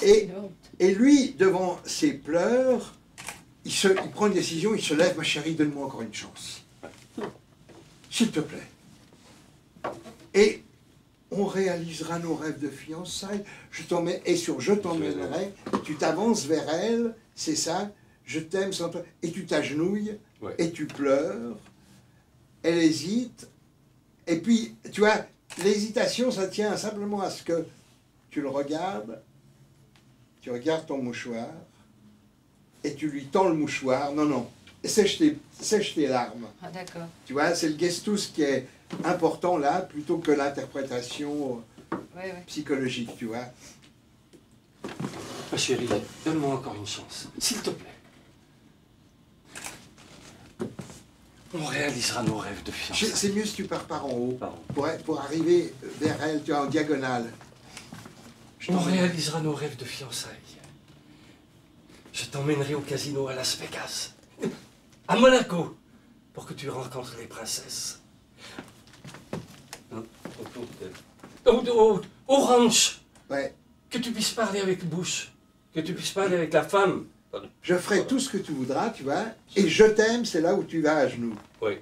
Et lui, devant ses pleurs, il prend une décision, il se lève, ma chérie, donne-moi encore une chance. S'il te plaît. Et on réalisera nos rêves de fiançailles, je t'emmènerai, tu t'avances vers elle, c'est ça, je t'aime sans toi, et tu t'agenouilles, et tu pleures, elle hésite, et puis, tu vois, l'hésitation, ça tient simplement à ce que tu le regardes, tu regardes ton mouchoir, et tu lui tends le mouchoir, non, sèche tes larmes. Ah, d'accord. Tu vois, c'est le gestus qui est important là, plutôt que l'interprétation psychologique, tu vois. Ma chérie, donne-moi encore une chance, s'il te plaît. On réalisera nos rêves de fiançailles. C'est mieux si tu pars par en haut, pour arriver vers elle, tu vois, en diagonale. On réalisera nos rêves de fiançailles. Je t'emmènerai au casino à Las Vegas, à Monaco, pour que tu rencontres les princesses. Au ranch, que tu puisses parler avec Bush, que tu puisses parler avec la femme. Je ferai tout ce que tu voudras, tu vois, et je t'aime, c'est là où tu vas à genoux. Oui.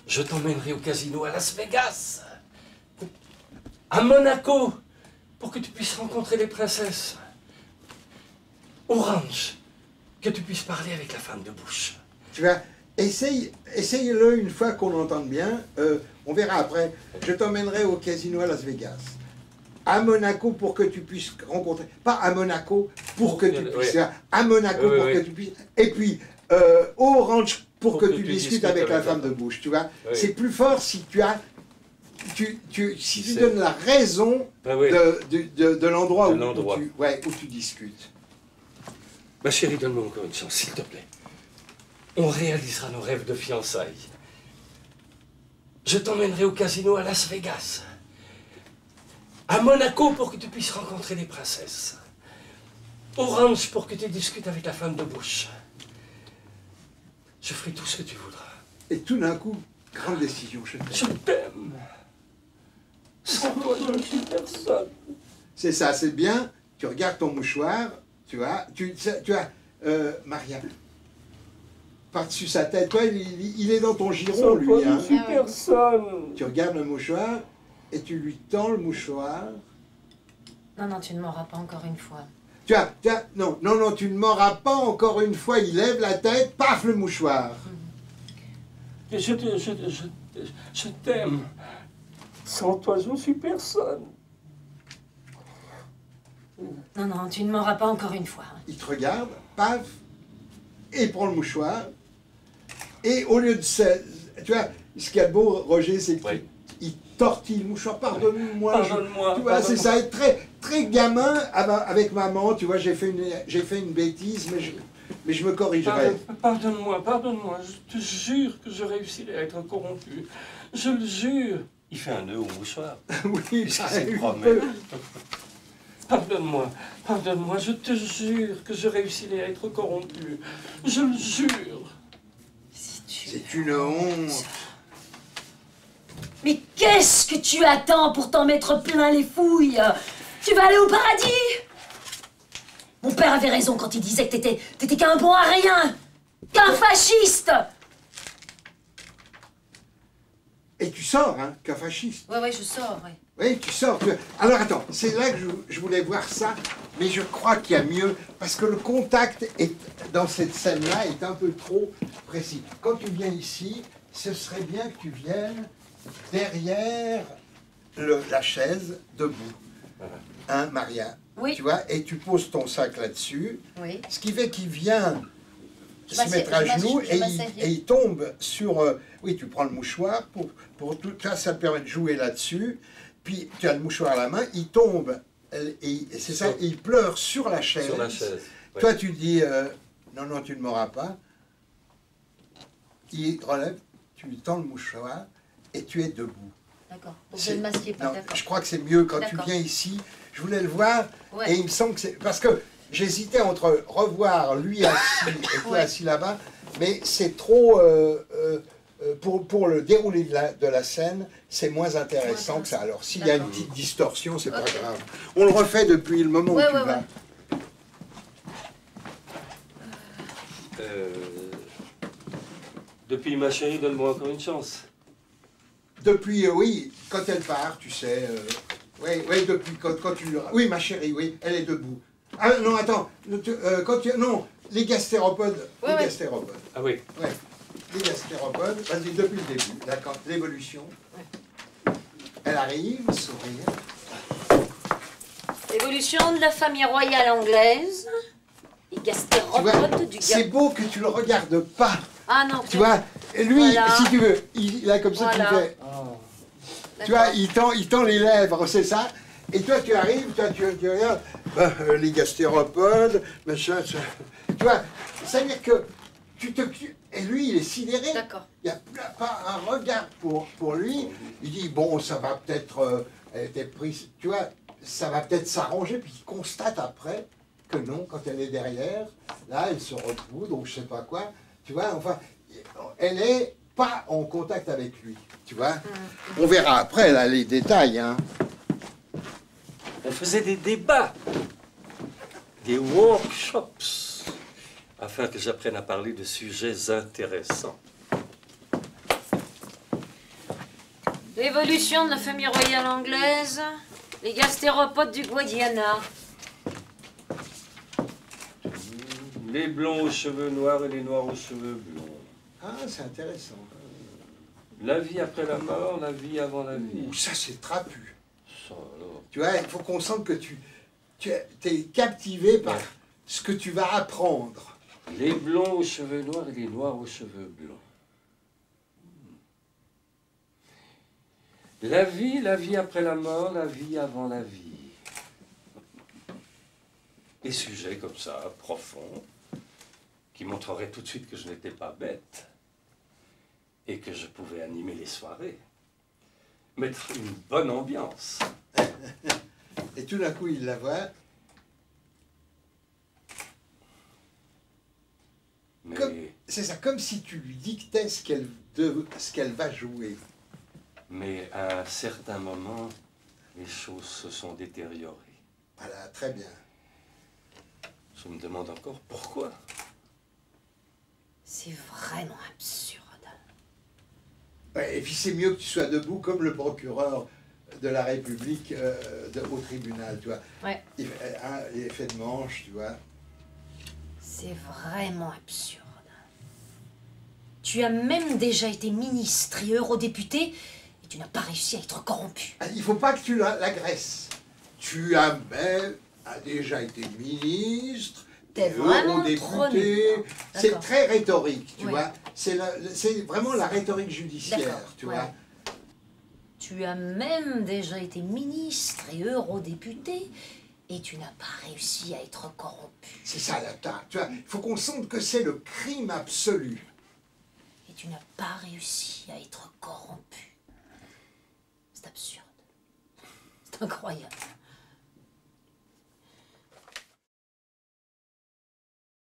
Je t'emmènerai au casino à Las Vegas, à Monaco, pour que tu puisses rencontrer les princesses. Au ranch, que tu puisses parler avec la femme de Bush. Tu vois, essaye-le une fois qu'on l'entende bien. On verra après. Je t'emmènerai au casino à Las Vegas. À Monaco pour que tu puisses rencontrer... Pas à Monaco pour que tu puisses... À Monaco pour que tu puisses... Et puis, au ranch pour que tu discutes avec la femme de Bush. Tu vois, c'est plus fort si tu as... si tu donnes la raison de l'endroit où tu discutes. Ma chérie, donne-moi encore une chance, s'il te plaît. On réalisera nos rêves de fiançailles. Je t'emmènerai au casino à Las Vegas. À Monaco pour que tu puisses rencontrer les princesses. Au ranch pour que tu discutes avec la femme de Bush. Je ferai tout ce que tu voudras. Et tout d'un coup, grande décision, je t'aime. Je t'aime. Sans toi, je ne suis personne. C'est ça, c'est bien. Tu regardes ton mouchoir, tu vois, Maria, par-dessus sa tête. Toi, il est dans ton giron, lui. Hein. Je suis personne. Tu regardes le mouchoir et tu lui tends le mouchoir. Non, non, tu ne m'auras pas encore une fois. Non, tu ne m'auras pas encore une fois. Il lève la tête, paf, le mouchoir. Je t'aime. Sans toi, je ne suis personne. Non, non, tu ne m'auras pas encore une fois. Il te regarde, paf, et il prend le mouchoir. Et au lieu de ça, tu vois, ce qu'il y a de beau, Roger, c'est qu'il tortille le mouchoir. Pardonne-moi. Pardonne-moi. Tu vois, c'est ça, être très, très gamin avec maman. Tu vois, j'ai fait une bêtise, mais je me corrigerai. Pardonne-moi. Je te jure que je réussirai à être corrompu. Je le jure. Il fait un nœud au mouchoir. Oui, c'est promet. Pardonne-moi, je te jure que je réussirai à être corrompu. Je le jure. C'est une honte. Mais qu'est-ce que tu attends pour t'en mettre plein les fouilles? Tu vas aller au paradis? Mon père avait raison quand il disait que t'étais qu'un bon à rien, qu'un fasciste. Et tu sors, hein, qu'un fasciste. Ouais, je sors, ouais. Oui, tu sors. Alors attends, c'est là que je voulais voir ça, mais je crois qu'il y a mieux, parce que le contact dans cette scène-là est un peu trop précis. Quand tu viens ici, ce serait bien que tu viennes derrière la chaise, debout. Hein, Maria? Oui. Tu vois, et tu poses ton sac là-dessus. Oui. Ce qui fait qu'il vient se mettre à genoux et il tombe sur... oui, tu prends le mouchoir pour tout ça, ça te permet de jouer là-dessus. Puis tu as le mouchoir à la main, il tombe, et c'est ça, il pleure sur la chaise. Sur la chaise. Ouais. Toi, tu dis, non, tu ne m'auras pas. Il relève, tu lui tends le mouchoir, et tu es debout. D'accord. Donc je ne m'assieds pas, d'accord. Je crois que c'est mieux quand tu viens ici. Je voulais le voir, et il me semble que c'est... Parce que j'hésitais entre revoir lui assis et toi assis là-bas, mais c'est trop... pour le déroulé de la scène, c'est moins intéressant que ça. Alors, s'il y a une petite distorsion, c'est pas grave. On le refait depuis le moment où tu vas. Depuis, ma chérie, donne-moi encore une chance. Depuis, oui, quand elle part, tu sais... oui, depuis, quand tu... Oui, ma chérie, oui, elle est debout. Ah non, attends, non, les gastéropodes. Gastéropodes. Ah oui. Ouais. Les gastéropodes, vas-y, depuis le début, d'accord, l'évolution. Elle arrive, sourire. Évolution de la famille royale anglaise. Les gastéropodes du C'est beau que tu le regardes pas. Ah non. Tu vois, lui, si tu veux, il a comme ça qu'il fait. Tu vois, il tend les lèvres, c'est ça. Et toi, tu arrives, tu regardes, les gastéropodes, machin, ça. Tu vois, c'est-à-dire que et lui, il est sidéré. D'accord. Il n'y a pas un regard pour lui. Il dit, bon, ça va peut-être... elle était prise, tu vois, ça va peut-être s'arranger. Puis il constate après que non, quand elle est derrière, là, elle se repousse, donc je sais pas quoi. Tu vois, enfin, elle est pas en contact avec lui. Tu vois. On verra après, là, les détails. Hein. On faisait des débats, des workshops, afin que j'apprenne à parler de sujets intéressants. L'évolution de la famille royale anglaise, les gastéropodes du Guadiana. Les blonds aux cheveux noirs et les noirs aux cheveux blonds. Ah, c'est intéressant. La vie après la mort, la vie avant la vie. Ça, c'est trapu. Ça, alors. Tu vois, il faut qu'on sente que tu es captivé par ce que tu vas apprendre. Les blonds aux cheveux noirs et les noirs aux cheveux blonds. La vie après la mort, la vie avant la vie. Des sujets comme ça, profonds, qui montreraient tout de suite que je n'étais pas bête et que je pouvais animer les soirées, mettre une bonne ambiance. Et tout d'un coup, il la voit. C'est ça, comme si tu lui dictais ce qu'elle va jouer. Mais à un certain moment, les choses se sont détériorées. Voilà, très bien. Je me demande encore pourquoi. C'est vraiment absurde. Ouais, et puis c'est mieux que tu sois debout comme le procureur de la République au tribunal, tu vois. Ouais. Il fait de manche, tu vois. C'est vraiment absurde. Tu as même déjà été ministre et eurodéputé et tu n'as pas réussi à être corrompu. Il ne faut pas que tu l'agresses. Tu as même déjà été ministre, T'es vraiment trop eurodéputé. nul. C'est très rhétorique, tu Ouais. vois. C'est vraiment la rhétorique judiciaire, D'accord, tu ouais. vois. Tu as même déjà été ministre et eurodéputé et tu n'as pas réussi à être corrompu. C'est ça l'attaque, tu vois. Il faut qu'on sente que c'est le crime absolu. Et tu n'as pas réussi à être corrompu. C'est absurde. C'est incroyable.